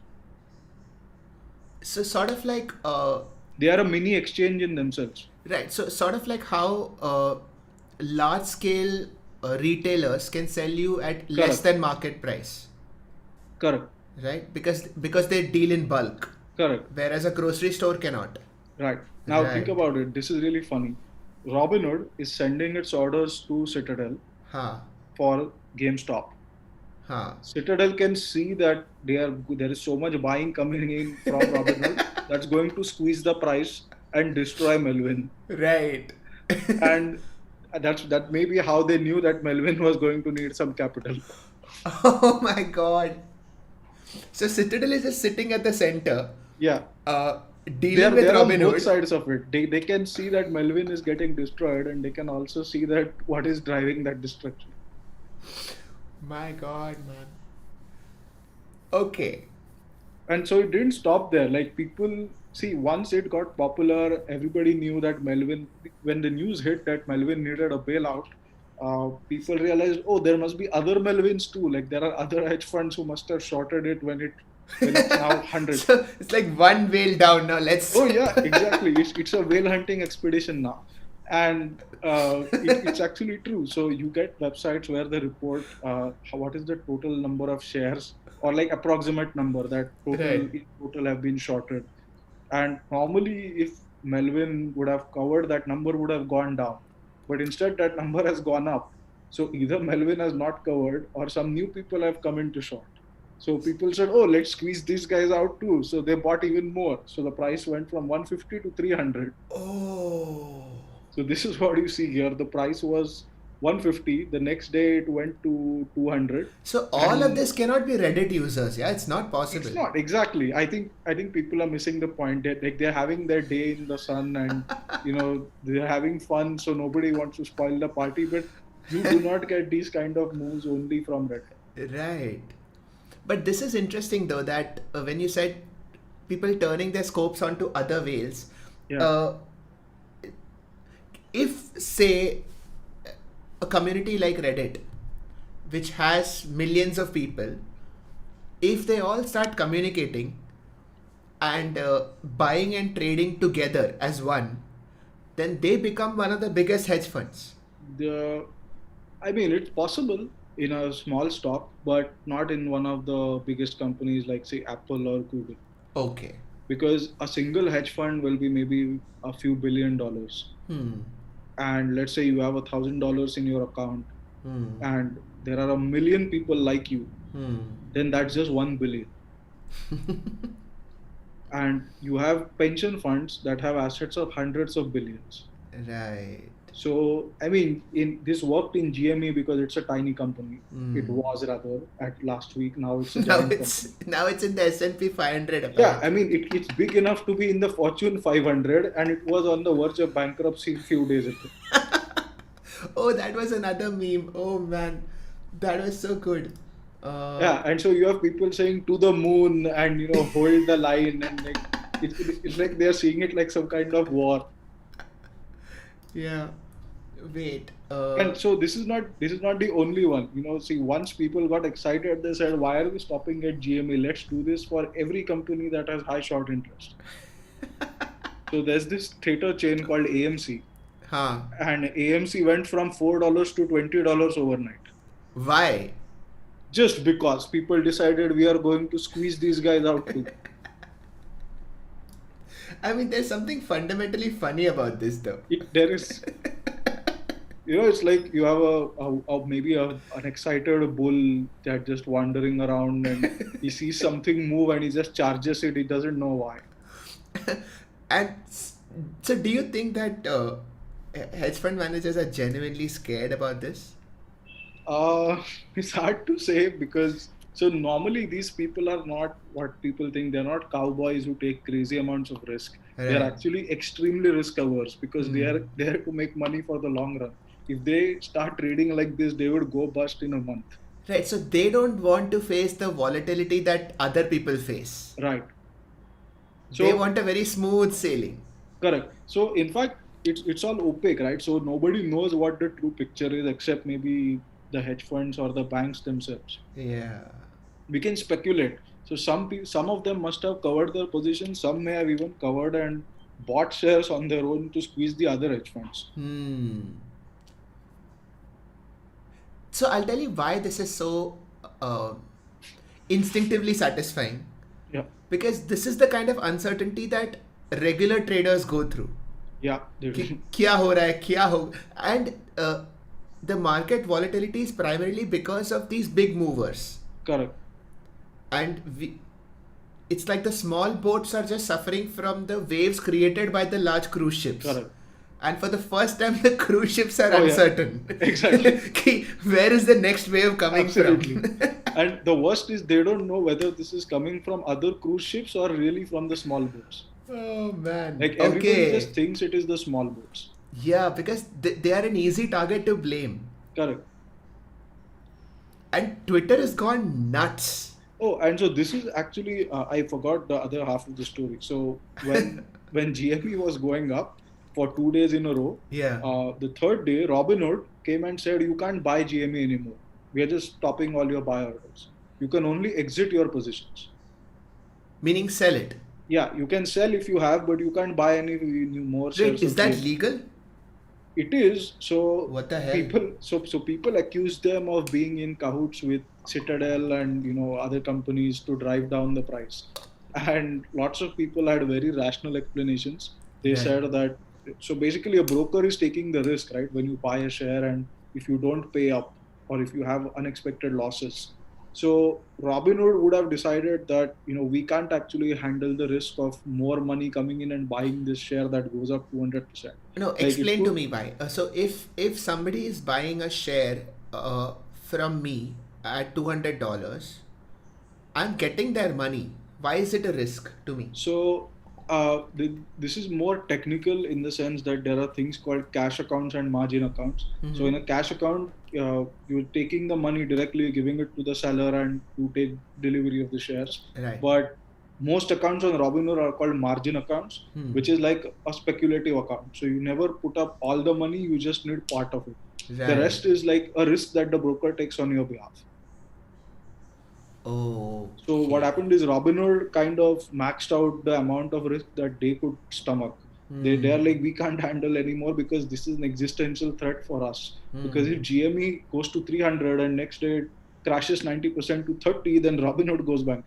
So sort of like They are a mini exchange in themselves. right. So sort of like how large scale retailers can sell you at less Correct, than market price, correct, right? Because they deal in bulk, correct. whereas a grocery store cannot. Right. Now think Right. about it. This is really funny. Robinhood is sending its orders to Citadel Huh. for GameStop. Huh. Citadel can see that there is so much buying coming in from Robinhood that's going to squeeze the price and destroy Melvin. Right. And that may be how they knew that Melvin was going to need some capital. Oh my god. So Citadel is just sitting at the center, Yeah, uh, dealing with they're on Robin both Hood. sides of it. They can see that Melvin is getting destroyed, and they can also see that what is driving that destruction. My god, man. Okay. And so it didn't stop there. Like people see, once it got popular, everybody knew that Melvin. When the news hit that Melvin needed a bailout, people realized, oh, there must be other Melvins too. Like there are other hedge funds who must have shorted it when it's now 100. So it's like one whale down now. Let's. Oh yeah, exactly. It's a whale hunting expedition now, and it's actually true. So you get websites where they report what is the total number of shares or like approximate number that Right. total have been shorted, and normally if Melvin would have covered, that number would have gone down, but instead that number has gone up. So either Melvin has not covered or some new people have come into short. So people said, "Oh, let's squeeze these guys out too." So they bought even more. So the price went from 150 to 300. Oh. So this is what you see here. The price was 150. The next day it went to 200, So all of and this cannot be Reddit users. Yeah, it's not it's possible. not exactly. I think people are missing the point. Like they're having their day in the sun, and they're having fun. So nobody wants to spoil the party. But you do not get these kind of moves only from Reddit. Right. But this is interesting though that when you said people turning their scopes onto other whales, Yeah. uh, if say a community like Reddit, which has millions of people, if they all start communicating and buying and trading together as one, then they become one of the biggest hedge funds. The I mean, it's possible in a small stock, but not in one of the biggest companies like, say, Apple or Google. Okay. Because a single hedge fund will be maybe a few $1 billion. Hmm. And let's say you have $1,000 in your account Hmm. and there are a million people like you, Hmm. then that's just 1 billion. And you have pension funds that have assets of hundreds of billions. Right. So, I mean, this worked in GME because it's a tiny company. It Hmm. was rather at last week. Now it's a Now giant it's company. now it's in the S&P 500 Yeah, I apparently. mean, it's big enough to be in the Fortune 500, and it was on the verge of bankruptcy a few days ago. Oh, that was another meme. Oh man, that was so good. Uh, Yeah, and so you have people saying to the moon and hold the line, and like it's like they're seeing it like some kind of war. yeah. Wait. And so this is not the only one. See, once people got excited, they said, "Why are we stopping at GME? Let's do this for every company that has high short interest." So there's this theater chain called AMC, Huh. and AMC went from $4 to $20 overnight. Why? just because people decided we are going to squeeze these guys out too. I mean, there's something fundamentally funny about this, though. There is, it's like you have maybe an excited bull that just wandering around and he sees something move and he just charges it. He doesn't know why. And so, do you think that hedge fund managers are genuinely scared about this? It's hard to say because so normally these people are not what people think. They're not cowboys who take crazy amounts of risk. They're Right. actually extremely risk averse because they Hmm. are there to make money for the long run. If they start trading like this, they would go bust in a month. Right. So they don't want to face the volatility that other people face. Right. They So want a very smooth sailing. correct. So in fact, it's all opaque, right? So nobody knows what the true picture is except maybe the hedge funds or the banks themselves. Yeah. We can speculate. So some of them must have covered their position. Some may have even covered and bought shares on their own to squeeze the other hedge funds. Hmm. So I'll tell you why this is so uh, instinctively satisfying. Yeah, Because this is the kind of uncertainty that regular traders go through. yeah, कि क्या हो रहा है क्या हो and the market volatility is primarily because of these big movers, correct. and it's like the small boats are just suffering from the waves created by the large cruise ships. Correct. And for the first time the cruise ships are Oh, yeah. uncertain. Exactly. कि where is the next wave coming Absolutely. from? And the worst is they don't know whether this is coming from other cruise ships or really from the small boats. Oh man. Like everybody Okay. just thinks it is the small boats. Yeah, because they are an easy target to blame. Correct. And Twitter has gone nuts. Oh, and so this is actually I forgot the other half of the story. So when GME was going up for 2 days in a row, Yeah. the third day Robinhood came and said you can't buy GME anymore. We are just stopping all your buy orders. You can only exit your positions. Meaning sell it. Yeah, you can sell if you have, but you can't buy any new more shares. Wait, is of that GME. legal? It is. So What the hell? people accuse them of being in cahoots with Citadel and other companies to drive down the price. And lots of people had very rational explanations. They Right. said that so basically a broker is taking the risk, right? When you buy a share and if you don't pay up or if you have unexpected losses. So Robinhood would have decided that we can't actually handle the risk of more money coming in and buying this share that goes up 200%. No, Like, it explain to could- me why. So if somebody is buying a share from me at $200, I'm getting their money. Why is it a risk to me? So this is more technical in the sense that there are things called cash accounts and margin accounts. So in a cash account, you're taking the money directly, giving it to the seller, and you take delivery of the shares. Right. But most accounts on Robinhood are called margin accounts, which is like a speculative account. So you never put up all the money; you just need part of it. Right. The rest is like a risk that the broker takes on your behalf. Oh. So what happened is Robinhood kind of maxed out the amount of risk that they could stomach. They are like, we can't handle anymore because this is an existential threat for us. Because if GME goes to 300 and next day it crashes 90% to 30, then Robinhood goes bankrupt.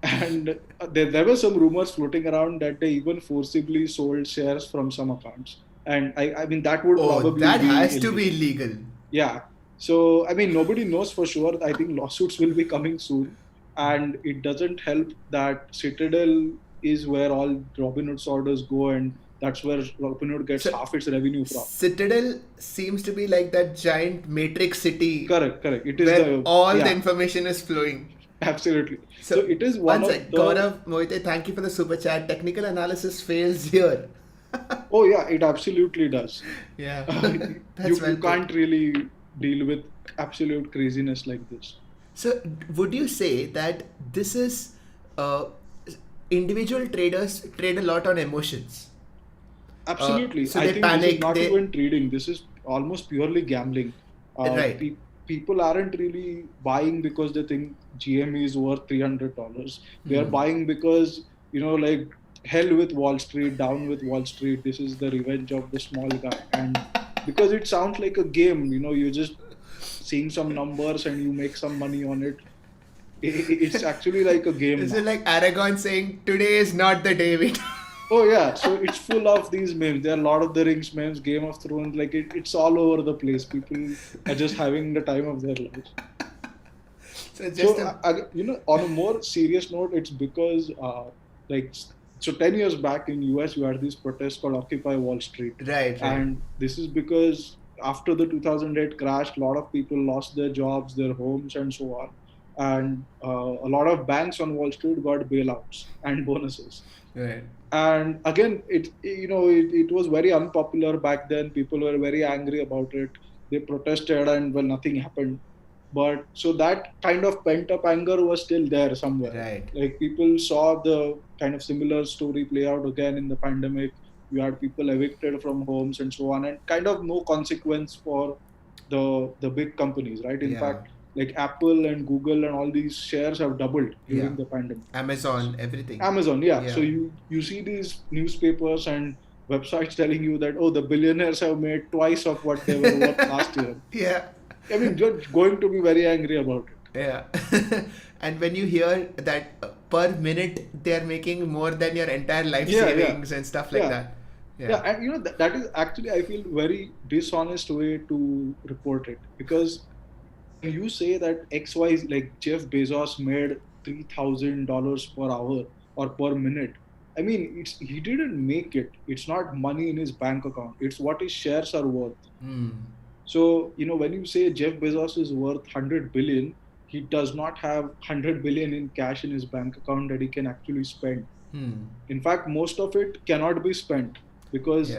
And there were some rumors floating around that they even forcibly sold shares from some accounts. And I mean, that would probably that be has to illegal. be legal. Yeah. So, I mean, nobody knows for sure. I think lawsuits will be coming soon. And it doesn't help that Citadel is where all Robinhood's orders go, and that's where Robinhood gets So- half its revenue from. Citadel seems to be like that giant matrix city Correct. It is where the all the yeah, information is flowing. absolutely. So it is one one of sec, the. Gaurav Moite, thank you for the super chat. Technical analysis fails here. Oh yeah, it absolutely does. Yeah. you That's well you put. can't really deal with absolute craziness like this. So, would you say that this is individual traders trade a lot on emotions? Absolutely. so I they think this is panic, not they- even trading. This is almost purely gambling. Right. People aren't really buying because they think GME is worth $300. They are buying because, like, hell with Wall Street, down with Wall Street. This is the revenge of the small guy. And because it sounds like a game. You're just seeing some numbers and you make some money on it. It's actually like a game Is now. it like Aragon saying, today is not the day we... Oh yeah, so it's full of these memes. There are Lord of the Rings memes, Game of Thrones, like it's all over the place. People are just having the time of their lives. So just So, a... on a more serious note, it's because, like, so 10 years back in US, you had this protest called Occupy Wall Street. Right. And this is because after the 2008 crash, a lot of people lost their jobs, their homes, and so on. And a lot of banks on Wall Street got bailouts and bonuses. Right. And again, it was very unpopular back then. People were very angry about it. They protested, and well, nothing happened. But so that kind of pent up anger was still there somewhere. Right. Like people saw the kind of similar story play out again in the pandemic. You had people evicted from homes and so on, and kind of no consequence for the big companies, right? In fact, like Apple and Google and all these shares have doubled during the pandemic. Amazon, everything. Amazon, yeah. So you see these newspapers and websites telling you that, oh, the billionaires have made twice of what they were worth last year. Yeah. I mean, you're going to be very angry about it. Yeah. And when you hear that per minute they're making more than your entire life savings and stuff like that. Yeah, and that is actually, I feel, very dishonest way to report it, because you say that XY, like Jeff Bezos made $3,000 per hour or per minute. I mean, he didn't make it. It's not money in his bank account. It's what his shares are worth. So, when you say Jeff Bezos is worth 100 billion, he does not have 100 billion in cash in his bank account that he can actually spend. In fact, most of it cannot be spent because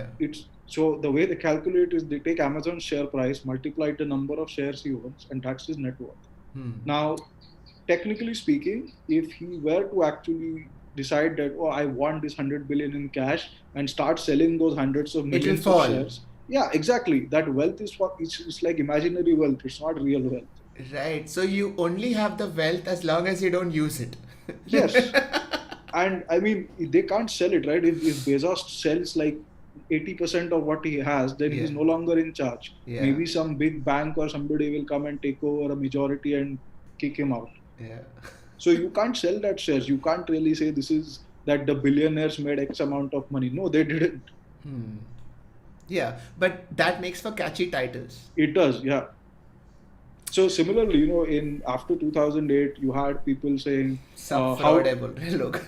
so the way they calculate is they take Amazon's share price, multiply the number of shares he owns, and that's his net worth. Now, technically speaking, if he were to actually decide that, oh, I want this 100 billion in cash and start selling those hundreds of millions of shares. Yeah, exactly. That wealth is it's like imaginary wealth. It's not real wealth. Right. So you only have the wealth as long as you don't use it. Yes. And I mean, they can't sell it, right? If Bezos sells like 80% of what he has, then he's no longer in charge. Maybe some big bank or somebody will come and take over a majority and kick him out. So you can't sell that shares. You can't really say this is that the billionaires made X amount of money. No, they didn't. Yeah, but that makes for catchy titles. It does, yeah. So similarly, in after 2008, you had people saying sub fraud look.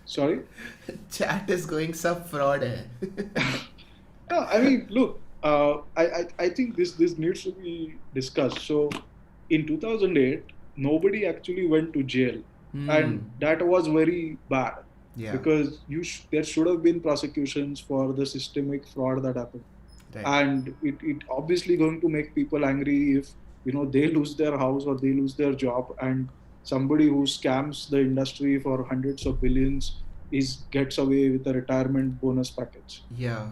Sorry? Chat is going sub fraud hai. No, I mean, look, I think this needs to be discussed. So in 2008, nobody actually went to jail, and that was very bad. Because there should have been prosecutions for the systemic fraud that happened. And it obviously going to make people angry if they lose their house or they lose their job, and somebody who scams the industry for hundreds of billions gets away with a retirement bonus package. Yeah.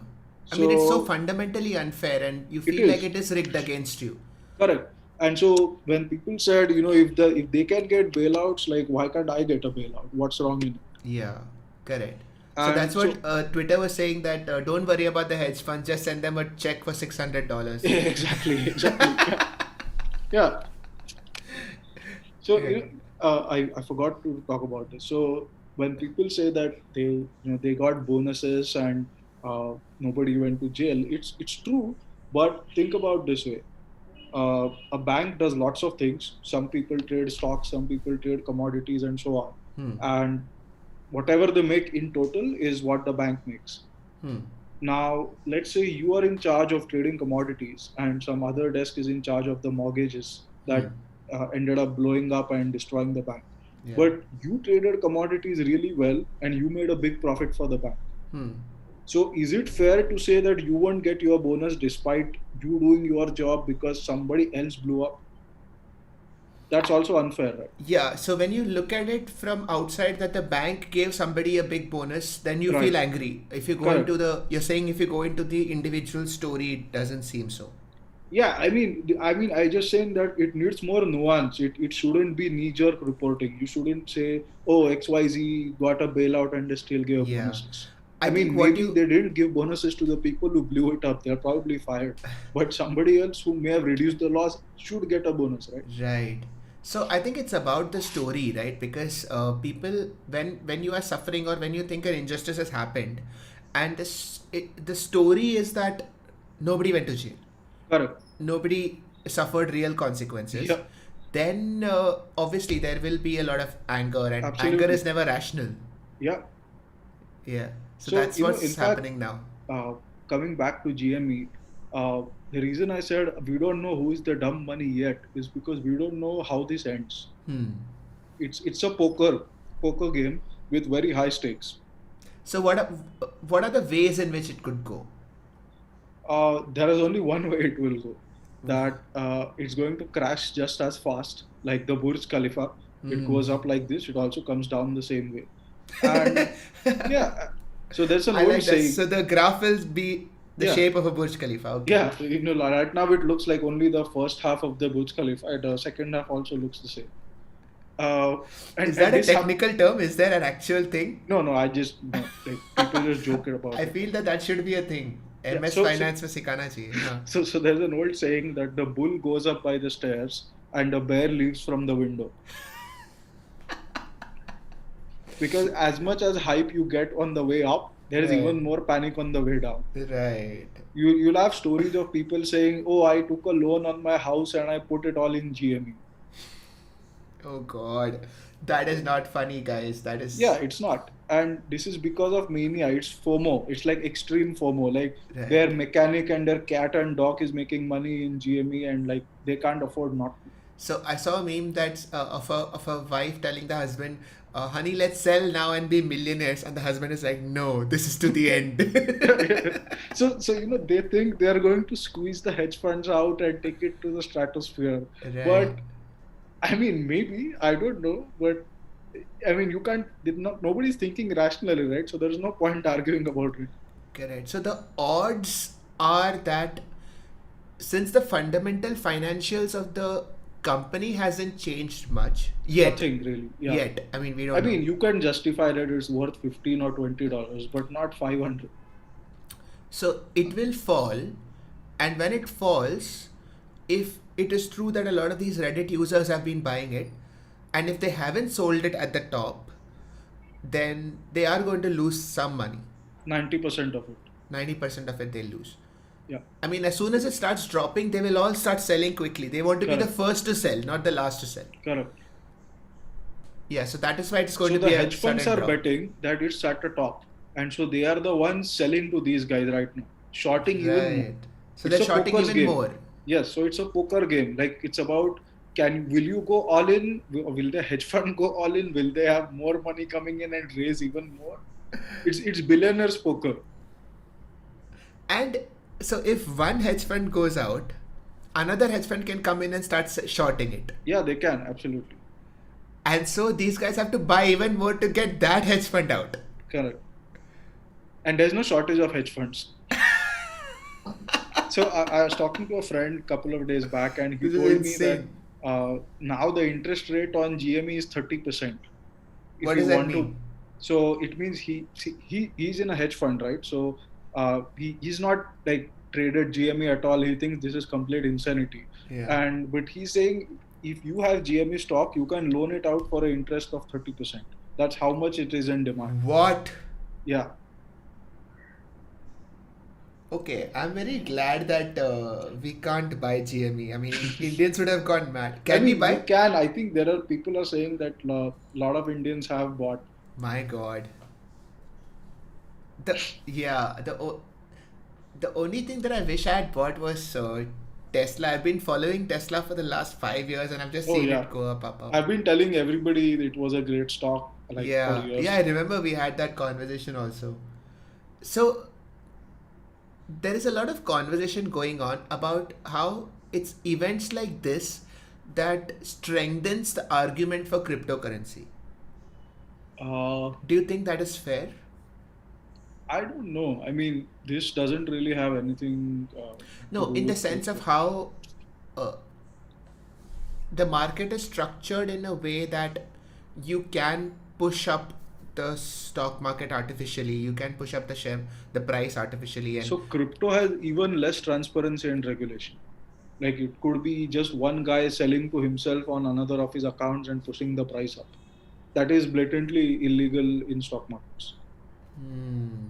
I mean, it's so fundamentally unfair, and you feel like it is rigged against you. Correct. And so when people said, if they can get bailouts, like why can't I get a bailout? What's wrong in it? Yeah, correct. So that's what Twitter was saying, that don't worry about the hedge funds, just send them a check for $600. Yeah, exactly. Yeah. So I forgot to talk about this. So when people say that they got bonuses and nobody went to jail, it's true. But think about this way: a bank does lots of things. Some people trade stocks, some people trade commodities, and so on. And whatever they make in total is what the bank makes. Now, let's say you are in charge of trading commodities and some other desk is in charge of the mortgages that ended up blowing up and destroying the bank. But you traded commodities really well and you made a big profit for the bank. So is it fair to say that you won't get your bonus despite you doing your job because somebody else blew up? That's also unfair, right? Yeah, so when you look at it from outside that the bank gave somebody a big bonus, then you feel angry. If you go into you're saying if you go into the individual story, it doesn't seem so. Yeah, I mean, I just saying that it needs more nuance. It shouldn't be knee-jerk reporting. You shouldn't say, oh, XYZ got a bailout and they still gave bonuses. I think what maybe you they didn't give bonuses to the people who blew it up. They're probably fired. But somebody else who may have reduced the loss should get a bonus, right? right. So I think it's about the story, right? Because people, when you are suffering or when you think an injustice has happened, and the story is that nobody went to jail, Correct. nobody suffered real consequences, Yeah, then obviously there will be a lot of anger, and anger absolutely. is never rational. Yeah. Yeah. So So, that's in what's fact, happening now. uh, coming back to GME, the reason I said we don't know who is the dumb money yet is because we don't know how this ends. Hmm. It's a poker game with very high stakes. So what are the ways in which it could go? There is only one way it will go. That it's going to crash just as fast like the Burj Khalifa. It Hmm. goes up like this. It also comes down the same way. And yeah, so there's an I old like that. saying. So the graph will be the Yeah, shape of a Burj Khalifa. Okay. yeah. Right now it looks like only the first half of the Burj Khalifa. The second half also looks the same. Uh, Is and that a this happened. technical term? Is there an actual thing? No, no. I just no. Like people just joke about I it. feel that that should be a thing. Yeah. MS Finance में सिखाना चाहिए. हाँ. So there's an old saying that the bull goes up by the stairs and the bear leaves from the window. Because as much as hype you get on the way up, there is Right. even more panic on the way down. Right. You'll have stories of people saying, "Oh, I took a loan on my house and I put it all in GME." Oh God, that is not funny, guys. That Yeah, is it's not. And this is because of mania. It's FOMO. It's like extreme FOMO. Like right. their mechanic and their cat and dog is making money in GME and like they can't afford not to. So I saw a meme that's of a wife telling the husband, "Honey, let's sell now and be millionaires," and the husband is like, "No, this is to the end." So they think they are going to squeeze the hedge funds out and take it to the stratosphere. Right. But I mean, maybe I don't know. But I mean, you can't. Nobody's thinking rationally, right? So there's no point arguing about it. Correct. So the odds are that since the fundamental financials of the company hasn't changed much yet, Nothing really. Yeah. yet. I mean, we I don't know. mean, you can justify that it's worth $15 or $20, but not 500. So it will fall, and when it falls, if it is true that a lot of these Reddit users have been buying it, and if they haven't sold it at the top, then they are going to lose some money. 90% of it. 90% of it they'll lose. Yeah. I mean, as soon as it starts dropping, they will all start selling quickly. They want to be the Correct. first to sell, not the last to sell. Correct. Yeah, so that is why it's going So to the be a hedge funds sudden are drop. betting that it's at the top, and so they are the ones selling to these guys right now, shorting even more. Right. So It's they're a shorting poker's even game. more. Yes, so it's a poker game. Like it's about will you go all in? Will the hedge fund go all in? Will they have more money coming in and raise even more? It's billionaires poker. And so if one hedge fund goes out, another hedge fund can come in and start shorting it. Yeah, they can absolutely. And so these guys have to buy even more to get that hedge fund out. Correct. And there's no shortage of hedge funds. So I was talking to a friend a couple of days back, and he This is told me that insane. now the interest rate on GME is 30%. If What you does that want to, mean? so it means he's in a hedge fund, right? So he's not like traded GME at all. He thinks this is complete insanity. Yeah. But he's saying if you have GME stock, you can loan it out for an interest of 30%. That's how much it is in demand. What? Yeah. Okay, I'm very glad that we can't buy GME. I mean, Indians would have gone mad. I Can we mean, you buy? can. I think there are people are saying that a lot of Indians have bought. My God. The yeah the only thing that I wish I had bought was Tesla. I've been following Tesla for the last 5 years, and I've just Oh seen yeah, it go up, up, up. I've been telling everybody it was a great stock like for Yeah, years. yeah. I remember we had that conversation also. So there is a lot of conversation going on about how it's events like this that strengthens the argument for cryptocurrency. Uh, Do you think that is fair? I don't know. I mean, this doesn't really have anything to No, do in the with sense of crypto. how uh, the market is structured in a way that you can push up the stock market artificially. You can push up the price artificially, and So crypto has even less transparency and regulation. Like it could be just one guy selling to himself on another of his accounts and pushing the price up. That is blatantly illegal in stock markets.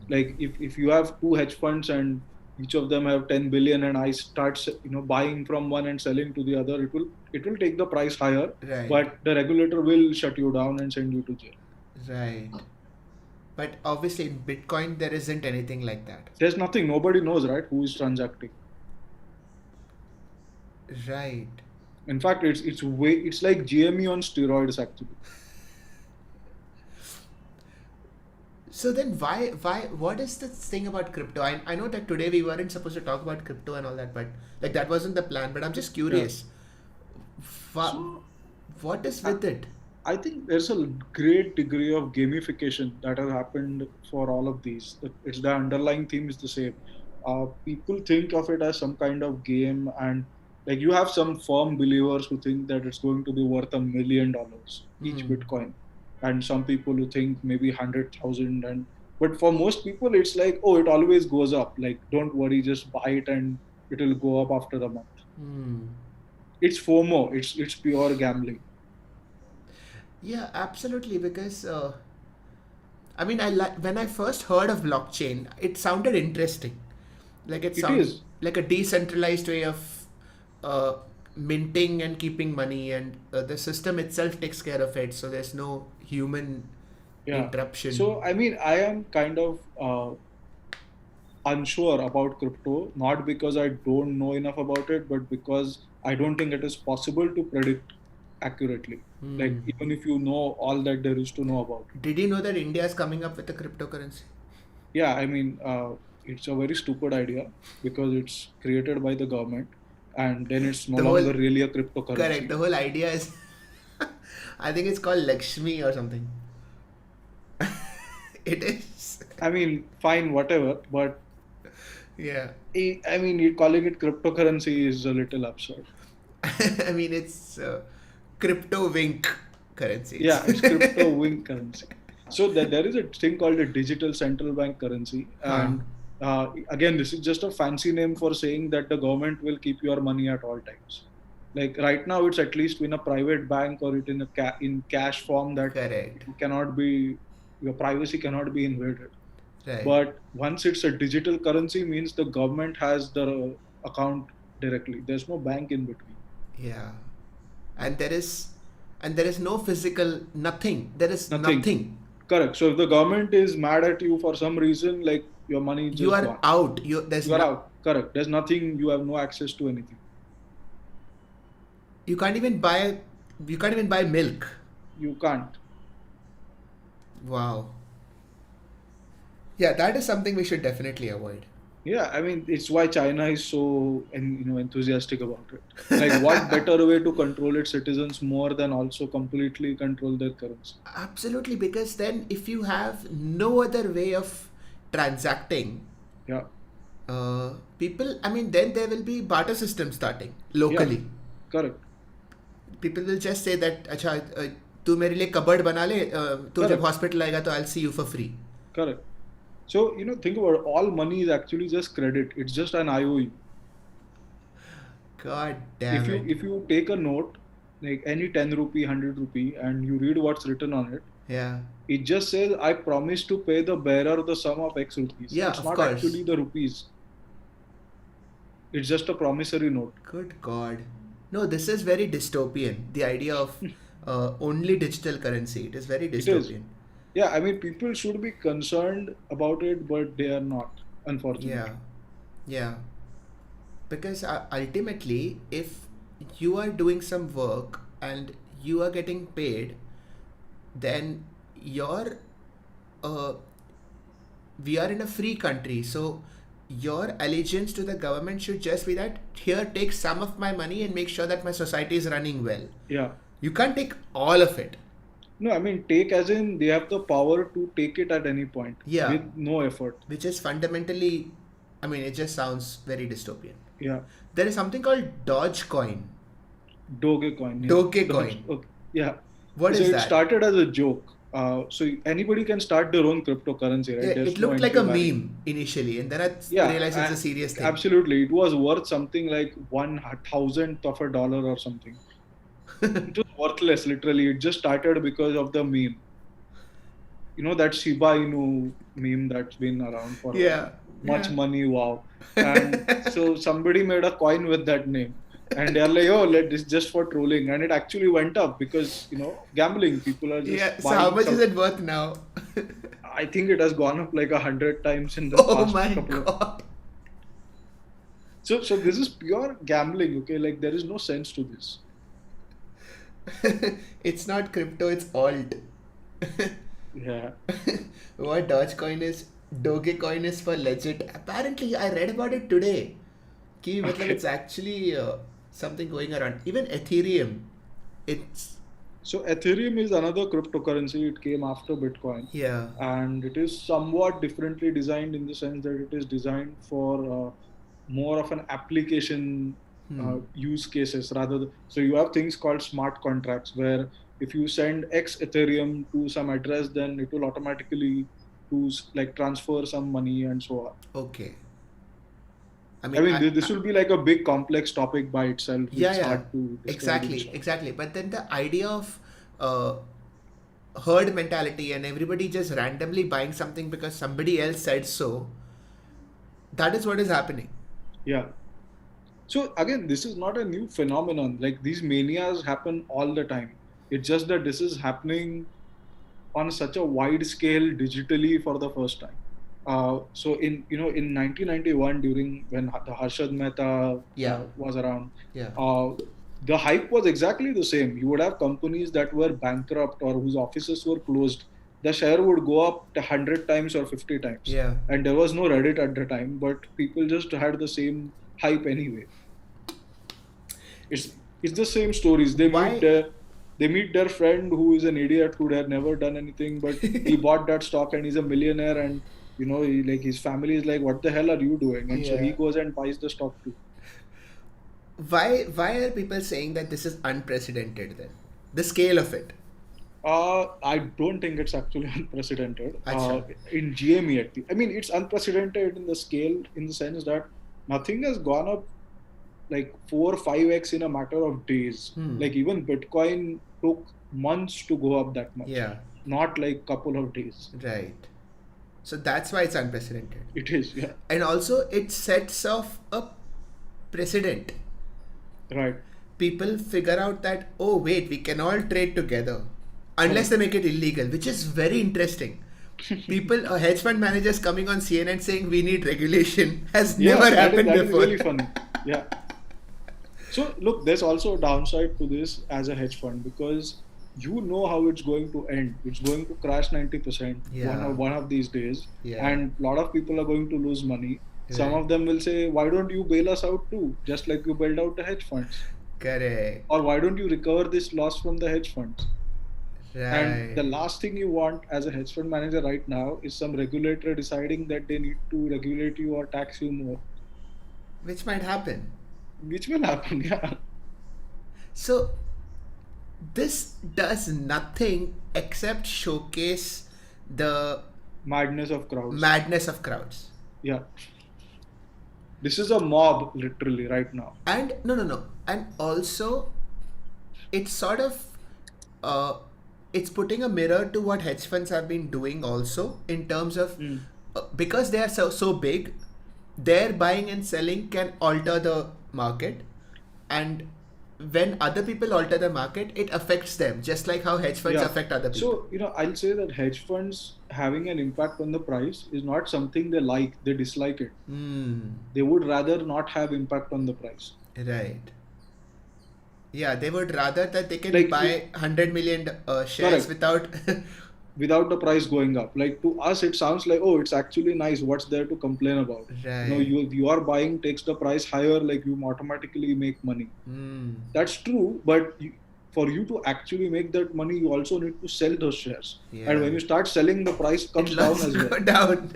Like if you have two hedge funds and each of them have 10 billion and I start buying from one and selling to the other, it will take the price higher, right, but the regulator will shut you down and send you to jail. right. But obviously, in Bitcoin, there isn't anything like that. There's nothing, nobody knows, right, who is transacting. Right. In fact, it's like GME on steroids actually. So then what is the thing about crypto? I know that today we weren't supposed to talk about crypto and all that, but like that wasn't the plan. But I'm just curious. So What is I, with it? I think there's a great degree of gamification that has happened for all of these. It's the underlying theme is the same. People think of it as some kind of game, and like you have some firm believers who think that it's going to be worth $1 million each Bitcoin, and some people who think maybe 100,000. And but for most people, it's like, oh, it always goes up. Like, don't worry, just buy it, and it will go up after a month. It's FOMO. It's pure gambling. Yeah, absolutely. Because I mean, when I first heard of blockchain, it sounded interesting. Like it It sounds is. like a decentralized way of uh, minting and keeping money, and the system itself takes care of it. So there's no human Yeah. interruption. So, I mean, I am kind of unsure about crypto, not because I don't know enough about it, but because I don't think it is possible to predict accurately. Like, even if you know all that there is to know about it. Did you know that India is coming up with a cryptocurrency? Yeah, I mean, it's a very stupid idea because it's created by the government and then it's no The longer whole really a Correct. cryptocurrency. The whole idea is, I think it's called Lakshmi or something. It is. I mean, fine, whatever, but Yeah. I mean, calling it cryptocurrency is a little absurd. I mean, it's crypto wink currency. Yeah, it's crypto wing currency. So there is a thing called a digital central bank currency, and again, this is just a fancy name for saying that the government will keep your money at all times. Like right now, it's at least in a private bank or it in in cash form that Correct. it cannot be your privacy cannot be invaded. Right. But once it's a digital currency, means the government has the account directly. There's no bank in between. Yeah. And there is no physical nothing. There is Nothing. nothing. Correct. So if the government is mad at you for some reason, like your money is You just are gone. out. You are out. Correct. There's nothing. You have no access to anything. You can't even buy milk. You can't. Wow. Yeah, that is something we should definitely avoid. Yeah, I mean, it's why China is so enthusiastic about it. Like, what better way to control its citizens more than also completely control their currency? Absolutely, because then if you have no other way of transacting, Yeah, people, I mean, then there will be barter system starting locally. correct. People will just say that, अच्छा, तू मेरे लिए cupboard बना ले, तू जब Correct. Hospital आएगा तो I'll see you for free. Correct. So, think about it. All money is actually just credit. It's just an IOU. God damn it. If you take a note, like any 10 rupee, 100 rupee, and you read what's written on it, Yeah. it just says, I promise to pay the bearer the sum of X rupees. Yeah, it's of not course. actually the rupees. It's just a promissory note. Good God. No, this is very dystopian. The idea of only digital currency. It is very It is. dystopian. Yeah, I mean, people should be concerned about it, but they are not, unfortunately. Yeah. Yeah. Because ultimately, if you are doing some work and you are getting paid, then your we are in a free country, so your allegiance to the government should just be that here, take some of my money and make sure that my society is running well. Yeah. You can't take all of it. No, I mean, take as in they have the power to take it at any point Yeah. with no effort. Which is fundamentally, I mean, it just sounds very dystopian. Yeah. There is something called Dogecoin. Yeah. Dogecoin. Okay. Yeah. What So is it that? started as a joke. So anybody can start their own cryptocurrency, right? It There's no looked like a entry barrier. meme initially, and then I Yeah, realized it's a serious thing. absolutely. It was worth something like 1,000th of a dollar or something. It was worthless, literally. It just started because of the meme. You know that Shiba Inu meme that's been around for a while. Yeah. Much Yeah. money, wow. And so somebody made a coin with that name. And they're like, oh, let this just for trolling. And it actually went up because, gambling. People are just Yeah. So buying how much some. is it worth now? I think it has gone up like 100 times in the Oh past my couple of. god. So this is pure gambling, okay? Like there is no sense to this. It's not crypto, it's alt. Yeah. What Dogecoin is, Dogecoin is for legit. Apparently, I read about it today. Ki, matlab, Okay. it's actually something going around. Even Ethereum, it's So Ethereum is another cryptocurrency. It came after Bitcoin. yeah. And it is somewhat differently designed in the sense that it is designed for more of an application use cases so you have things called smart contracts where if you send X Ethereum to some address, then it will automatically like transfer some money and so on. Okay. I I mean, mean, this will be like a big complex topic by itself. yeah, It's yeah, hard to describe in short. exactly. But then the idea of uh, herd mentality and everybody just randomly buying something because somebody else said so, that is what is happening. Yeah. So again, this is not a new phenomenon. Like these manias happen all the time. It's just that this is happening on such a wide scale digitally for the first time. So in 1991, during when the Harshad Mehta Yeah. was around, Yeah. the hype was exactly the same. You would have companies that were bankrupt or whose offices were closed. The share would go up 100 times or 50 times. Yeah. And there was no Reddit at the time, but people just had the same hype anyway. It's the same stories. Why- They meet their friend who is an idiot who had never done anything, but he bought that stock and he's a millionaire, and like his family is like, what the hell are you doing? And so he Yeah. goes and buys the stock too. Why are people saying that this is unprecedented then? The scale of it. I don't think it's actually unprecedented. Acha. In GME, I mean, it's unprecedented in the scale, in the sense that nothing has gone up like 4 or 5x in a matter of days. Like even Bitcoin took months to go up that much. Yeah. Not like couple of days. Right. So that's why it's unprecedented. It is, yeah. And also it sets off a precedent. Right. People figure out that, oh wait, we can all trade together. Unless they make it illegal, which is very interesting. People, hedge fund managers coming on CNN saying we need regulation has never happened that before. is really funny. Yeah. So look, there's also a downside to this as a hedge fund, because you know how it's going to end. It's going to crash 90% Yeah. one of these days. Yeah. And a lot of people are going to lose money. Some Right. of them will say, why don't you bail us out too? Just like you bailed out the hedge funds. Correct. Or why don't you recover this loss from the hedge funds? Right. And the last thing you want as a hedge fund manager right now is some regulator deciding that they need to regulate you or tax you more, Which might happen. which will happen. Yeah. So this does nothing except showcase the Madness of crowds. madness of crowds. Yeah. This is a mob literally right now. And no. And also it's sort of it's putting a mirror to what hedge funds have been doing also, in terms of because they are so big, their buying and selling can alter the market, and when other people alter the market, it affects them, just like how hedge funds Yeah. affect other people. So, I'll say that hedge funds having an impact on the price is not something they like, they dislike it. They would rather not have impact on the price. Right. Yeah, they would rather that they can Like, buy 100 million shares Correct. without Without the price going up. Like to us, it sounds like, oh, it's actually nice. What's there to complain about? Right. You are buying takes the price higher, like you automatically make money. That's true, but for you to actually make that money, you also need to sell those shares. Yeah. And when you start selling, the price comes down as well. Go down.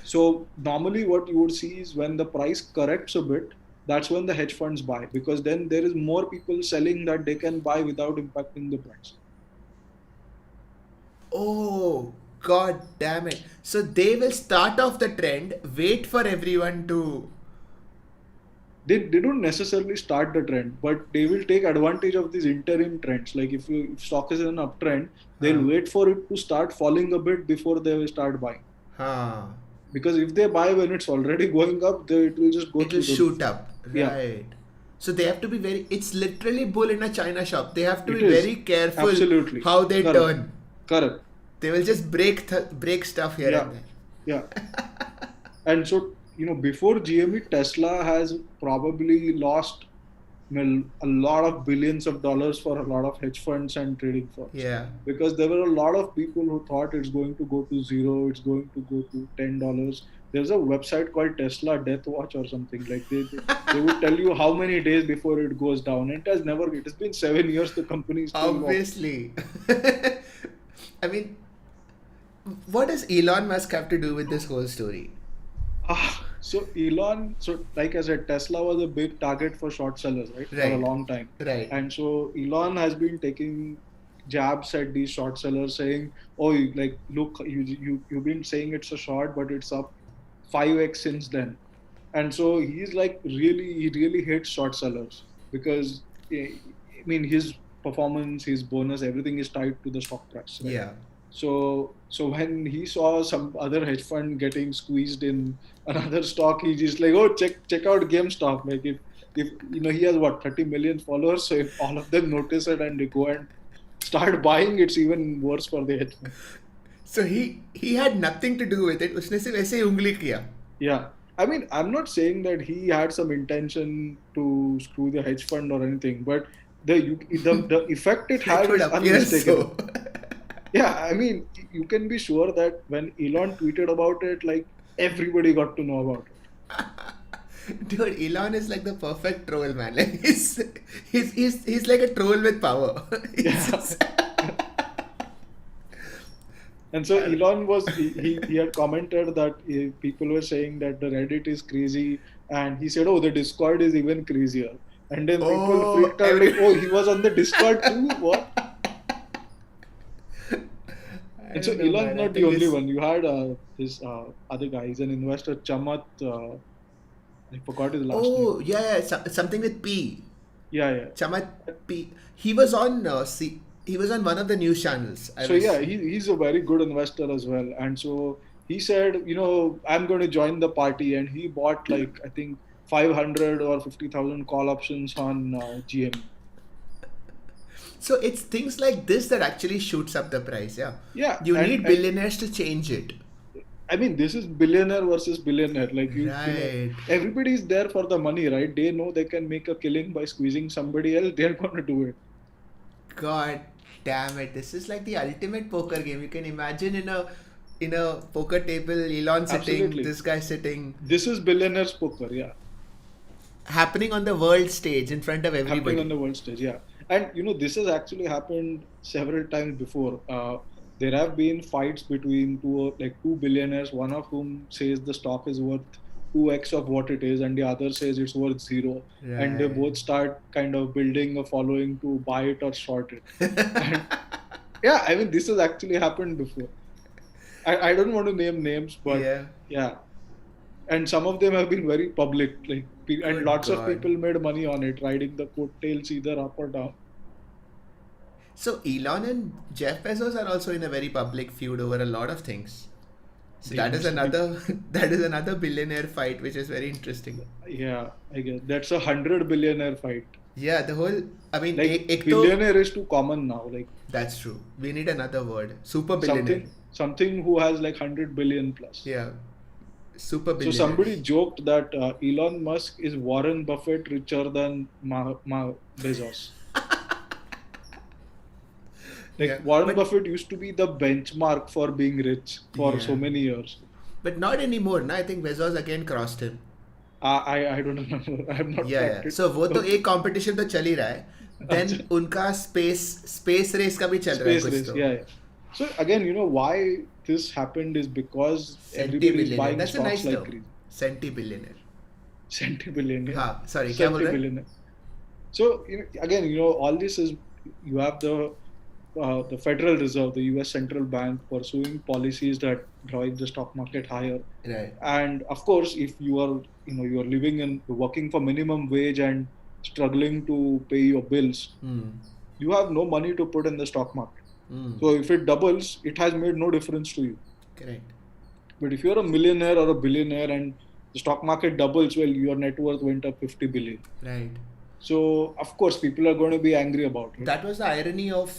So normally what you would see is when the price corrects a bit, that's when the hedge funds buy, because then there is more people selling that they can buy without impacting the price. Oh, god damn it. So they will start off the trend, wait for everyone to. They don't necessarily start the trend, but they will take advantage of these interim trends. Like if stock is in an uptrend, they'll Huh. wait for it to start falling a bit before they will start buying. Huh. Because if they buy when it's already going up, it will just go It will through the roof. shoot up. Yeah, Right. So they have to be very. It's literally bull in a china shop. They have to it be is. very careful Absolutely. how they Correct. turn. Correct. They will just break stuff here Yeah. and there. Yeah. And so, before GME, Tesla has probably lost, a lot of billions of dollars for a lot of hedge funds and trading firms. Yeah. Because there were a lot of people who thought it's going to go to zero, it's going to go to $10. There's a website called Tesla Death Watch or something. Like they would tell you how many days before it goes down. And it has been 7 years, the company is still Obviously. I mean, what does Elon Musk have to do with this whole story? So Elon, so like I said, Tesla was a big target for short sellers, right? For a Right. long time. Right. And so Elon has been taking jabs at these short sellers, saying, "Oh, look, you've been saying it's a short, but it's up 5x since then." And so he really hates short sellers because I mean his performance, his bonus, everything is tied to the stock price, right? Yeah. So when he saw some other hedge fund getting squeezed in another stock, he just like, oh, check out GameStop. Like if he has what 30 million followers, so if all of them notice it and they go and start buying, it's even worse for the hedge fund. So he had nothing to do with it. उसने सिर्फ ऐसे ही उंगली किया. Yeah. I mean, I'm not saying that he had some intention to screw the hedge fund or anything, but the effect it had It would is appear unmistakable. so. Yeah, I mean, you can be sure that when Elon tweeted about it, like everybody got to know about it. Dude, Elon is like the perfect troll, man. Like he's like a troll with power. He's Yeah. just- And so Elon he had commented that people were saying that the Reddit is crazy, and he said, "Oh, the Discord is even crazier." And then people Oh, freaked out like, "Oh, he was on the Discord too? What?" I And so don't know, Elon's man. I not the think only this- one. You had this other guy. He's an investor, Chamat. I forgot his last name. Oh, yeah. Something with P. Yeah. Chamat P. He was on he was on one of the news channels. So yeah, he's a very good investor as well. And so he said, I'm going to join the party, and he bought like I think 500 or 50,000 call options on GM. So it's things like this that actually shoots up the price. Yeah. Yeah, You need and billionaires to change it. I mean, this is billionaire versus billionaire. Like Right. everybody's there for the money, right? They know they can make a killing by squeezing somebody else. They're going to do it. God damn it! This is like the ultimate poker game. You can imagine in a poker table, Elon sitting, Absolutely. this guy sitting, This is billionaires poker, yeah. happening on the world stage in front of Happening everybody. on the world stage, yeah. And this has actually happened several times before. There have been fights between two billionaires, one of whom says the stock is worth 2x of what it is, and the other says it's worth 0. And they Right. both start kind of building a following to buy it or short it. And yeah, I mean, this has actually happened before. I don't want to name names, but yeah. And some of them have been very public, and Good lots of God. people made money on it, riding the coattails either up or down. So Elon and Jeff Bezos are also in a very public feud over a lot of things. So They that is used to be- another billionaire fight, which is very interesting. Yeah, I guess that's a 100 billionaire fight. Yeah, the whole. I mean, Like ek to, billionaire is too common now. Like that's true. We need another word. Super billionaire. something who has like 100 billion plus. Yeah. Super So billionaire. somebody joked that Elon Musk is Warren Buffett richer than Bezos. Like Yeah, Warren but- Buffett used to be the benchmark for being rich for so Yeah. many years. But not anymore. Na? I think Bezos again crossed him. I don't remember. I have not Yeah, tracked yeah. it. So वो तो एक competition तो चल ही रहा है. Then अच्छा. उनका space race का भी चल रहा है Space कुछ race, तो. yeah. So again, why this happened is because everybody is Centi-billionaire. buying That's a stocks nice like term. crazy. Centi-billionaire. Centi-billionaire. हाँ, sorry, क्या बोल रहे हैं? Centi-billionaire. So again, all this is you have the the Federal Reserve, the U.S. Central Bank, pursuing policies that drive the stock market higher. Right. And of course, if you are, you are living and working for minimum wage and struggling to pay your bills, you have no money to put in the stock market. So if it doubles, it has made no difference to you. Correct. But if you're a millionaire or a billionaire and the stock market doubles, well, your net worth went up 50 billion. Right. So of course, people are going to be angry about it. That was the irony of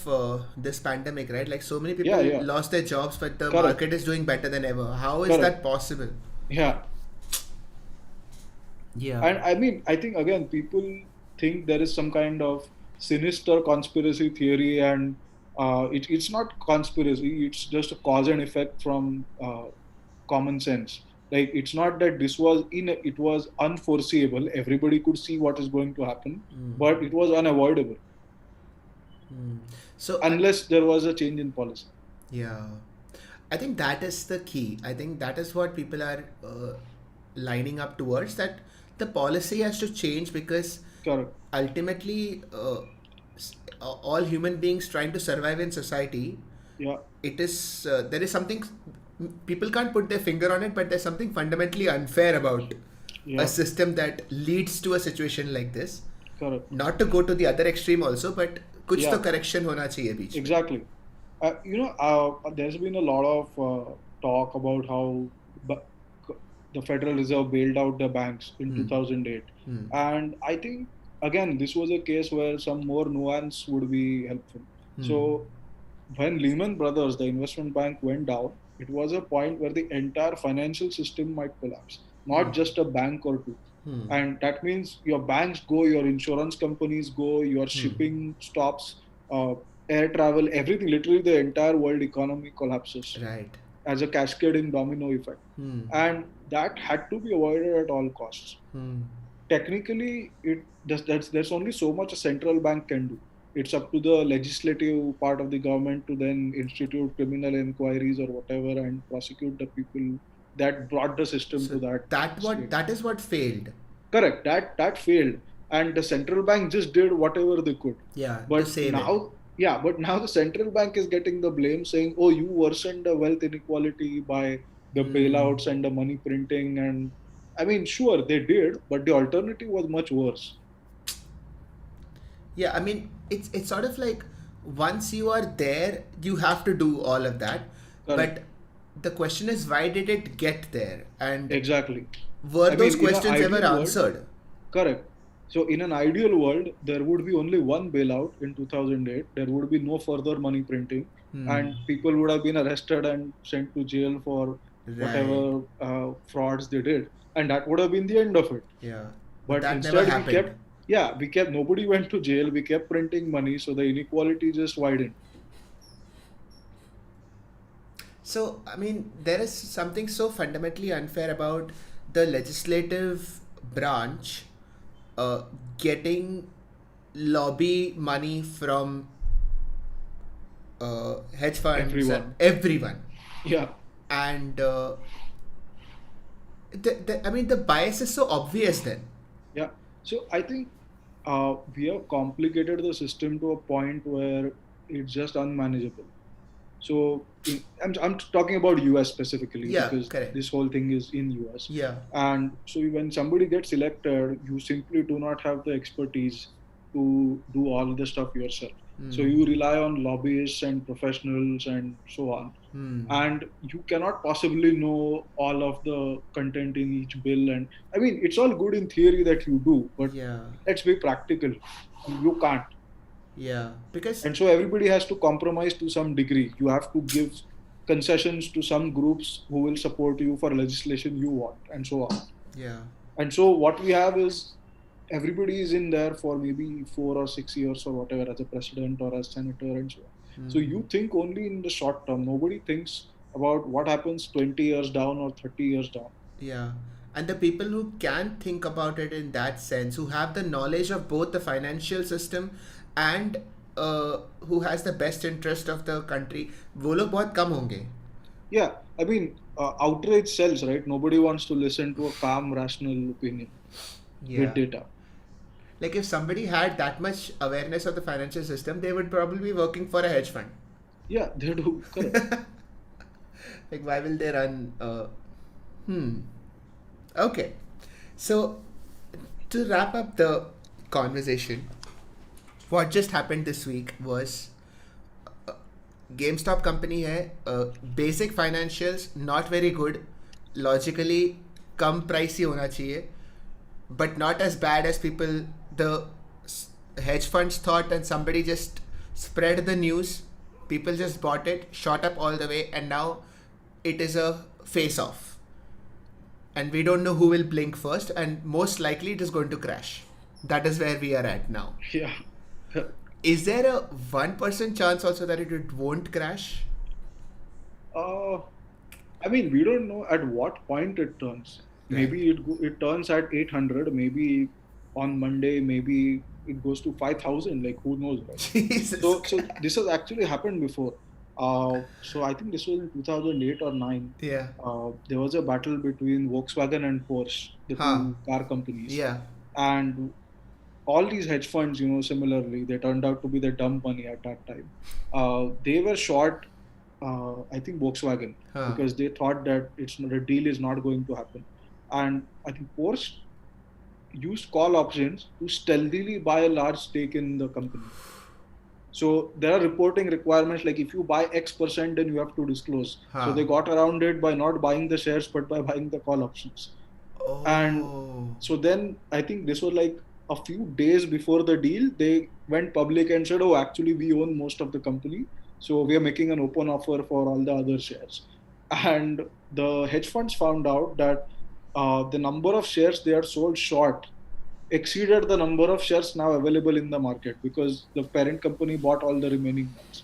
this pandemic, right? Like so many people Yeah. lost their jobs, but the Correct. market is doing better than ever. How is Correct. that possible? Yeah. Yeah. And I mean, I think again, people think there is some kind of sinister conspiracy theory, and it's not conspiracy. It's just a cause and effect from common sense. Like, it's not that this was it was unforeseeable. Everybody could see what is going to happen, but it was unavoidable. So unless there was a change in policy. Yeah, I think that is the key. I think that is what people are lining up towards, that the policy has to change, because Correct. ultimately all human beings trying to survive in society, Yeah. it is there is something, people can't put their finger on it, but there's something fundamentally unfair about Yeah. a system that leads to a situation like this. Correct. Not to go to the other extreme also, but कुछ Yeah. तो correction होना चाहिए बीच में. Exactly. There's been a lot of talk about how the Federal Reserve bailed out the banks in 2008. And I think, again, this was a case where some more nuance would be helpful. So when Lehman Brothers, the investment bank, went down, it was a point where the entire financial system might collapse, not just a bank or two. And that means your banks go, your insurance companies go, your shipping stops, air travel, everything, literally the entire world economy collapses. Right. As a cascading domino effect. And that had to be avoided at all costs. Technically, there's only so much a central bank can do. It's up to the legislative part of the government to then institute criminal inquiries or whatever and prosecute the people that brought the system to that. That is what failed. Correct. That failed, and the central bank just did whatever they could. Yeah. But now, but now the central bank is getting the blame, saying, "Oh, you worsened the wealth inequality by the bailouts and the money printing." And I mean, sure, they did, but the alternative was much worse. Yeah, I mean, it's sort of like, once you are there, you have to do all of that. Correct. But the question is, why did it get there? And exactly. Were those questions ever answered? Correct. So in an ideal world, there would be only one bailout in 2008. There would be no further money printing, and people would have been arrested and sent to jail for whatever frauds they did, and that would have been the end of it. Yeah. But that instead, never happened. we kept. Nobody went to jail. We kept printing money, so the inequality just widened. So, I mean, there is something so fundamentally unfair about the legislative branch getting lobby money from hedge funds, everyone. Yeah. And I mean, the bias is so obvious then. Yeah. So I think we have complicated the system to a point where it's just unmanageable. So I'm talking about US specifically, because correct. This whole thing is in US. Yeah. And so when somebody gets elected, you simply do not have the expertise to do all the stuff yourself. So you rely on lobbyists and professionals and so on. And you cannot possibly know all of the content in each bill. And I mean, it's all good in theory that you do, but let's be practical. You can't. Yeah, because... And so everybody has to compromise to some degree. You have to give concessions to some groups who will support you for legislation you want, and so on. Yeah. And so what we have is, everybody is in there for maybe 4 or 6 years or whatever, as a president or as senator and so on. So you think only in the short term. Nobody thinks about what happens 20 years down or 30 years down. Yeah. And the people who can think about it in that sense, who have the knowledge of both the financial system and who has the best interest of the country, वो लोग बहुत कम होंगे. Yeah, I mean, outrage sells, right? Nobody wants to listen to a calm, rational opinion with data. Like if somebody had that much awareness of the financial system, they would probably be working for a hedge fund. Yeah, they do. Correct. Like why will they run? Okay. So to wrap up the conversation, what just happened this week was GameStop company है, basic financials not very good, logically come price ही होना चाहिए, but not as bad as people, the hedge funds thought, and somebody just spread the news, people just bought it, shot up all the way, and now it is a face off, and we don't know who will blink first, and most likely it is going to crash. That is where we are at now. Yeah. Is there a 1% chance also that it won't crash? I mean, we don't know at what point it turns. Right. Maybe it turns at 800. Maybe on Monday, maybe it goes to 5,000. Like who knows, right? Jesus. So this has actually happened before. So I think this was in 2008 or 9. Yeah. There was a battle between Volkswagen and Porsche, the two car companies. Yeah. And all these hedge funds, similarly, they turned out to be the dumb money at that time. They were short, I think, Volkswagen, because they thought that the deal is not going to happen. And I think Porsche used call options to stealthily buy a large stake in the company. So there are reporting requirements, like if you buy X%, then you have to disclose. So they got around it by not buying the shares, but by buying the call options. Oh. And so then I think this was like a few days before the deal, they went public and said, oh, actually we own most of the company, so we are making an open offer for all the other shares. And the hedge funds found out that the number of shares they are sold short exceeded the number of shares now available in the market, because the parent company bought all the remaining ones.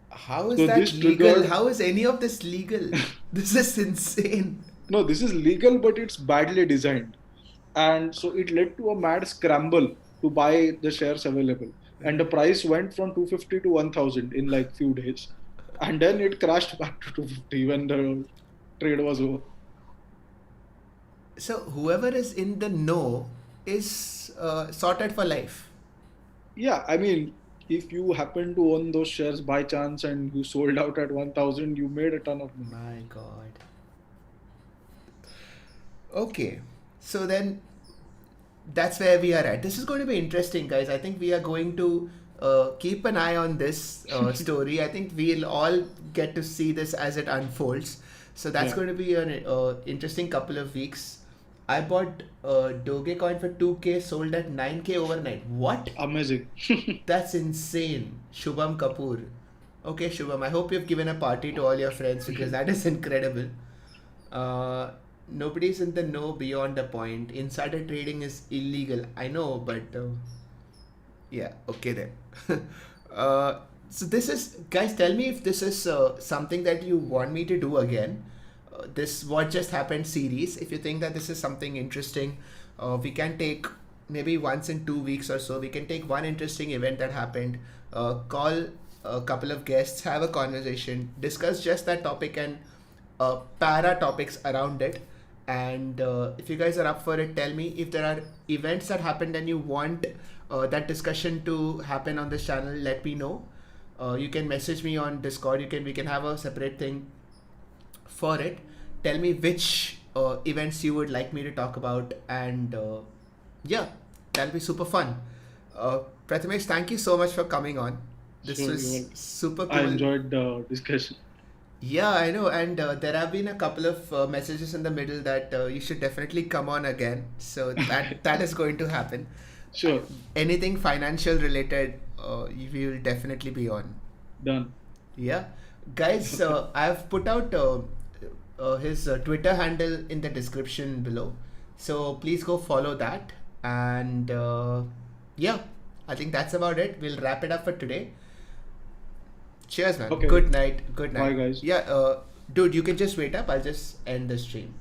How is that legal? How is any of this legal? This is insane. No, this is legal, but it's badly designed. And so it led to a mad scramble to buy the shares available. And the price went from 250 to 1,000 in like few days. And then it crashed back to 250 when the trade was over. So whoever is in the know is sorted for life. Yeah, I mean, if you happen to own those shares by chance and you sold out at 1,000, you made a ton of money. My God. Okay. So then that's where we are at. This is going to be interesting, guys. I think we are going to keep an eye on this story. I think we'll all get to see this as it unfolds. So that's going to be an interesting couple of weeks. I bought Dogecoin for 2K, sold at 9K overnight. What? Amazing. That's insane. Shubham Kapoor. Okay, Shubham, I hope you've given a party to all your friends, because that is incredible. Nobody's in the know beyond a point. Insider trading is illegal. I know, but yeah, okay then. So this is, guys, tell me if this is something that you want me to do again. This what just happened series. If you think that this is something interesting, we can take maybe once in 2 weeks or so. We can take one interesting event that happened, call a couple of guests, have a conversation, discuss just that topic and para topics around it. And if you guys are up for it, tell me if there are events that happened and you want that discussion to happen on this channel. Let me know. You can message me on Discord. We can have a separate thing for it. Tell me which events you would like me to talk about, and yeah, that'll be super fun. Prathamesh, thank you so much for coming on. This was super cool. I enjoyed the discussion. Yeah, I know, and there have been a couple of messages in the middle that you should definitely come on again. So that is going to happen. Sure. Anything financial related, we will definitely be on. Done. Yeah, guys, I've put out his Twitter handle in the description below, so please go follow that. And yeah, I think that's about it. We'll wrap it up for today. Cheers, man. Okay. Good night. Good night. Bye, guys. Yeah, dude, you can just wait up. I'll just end the stream.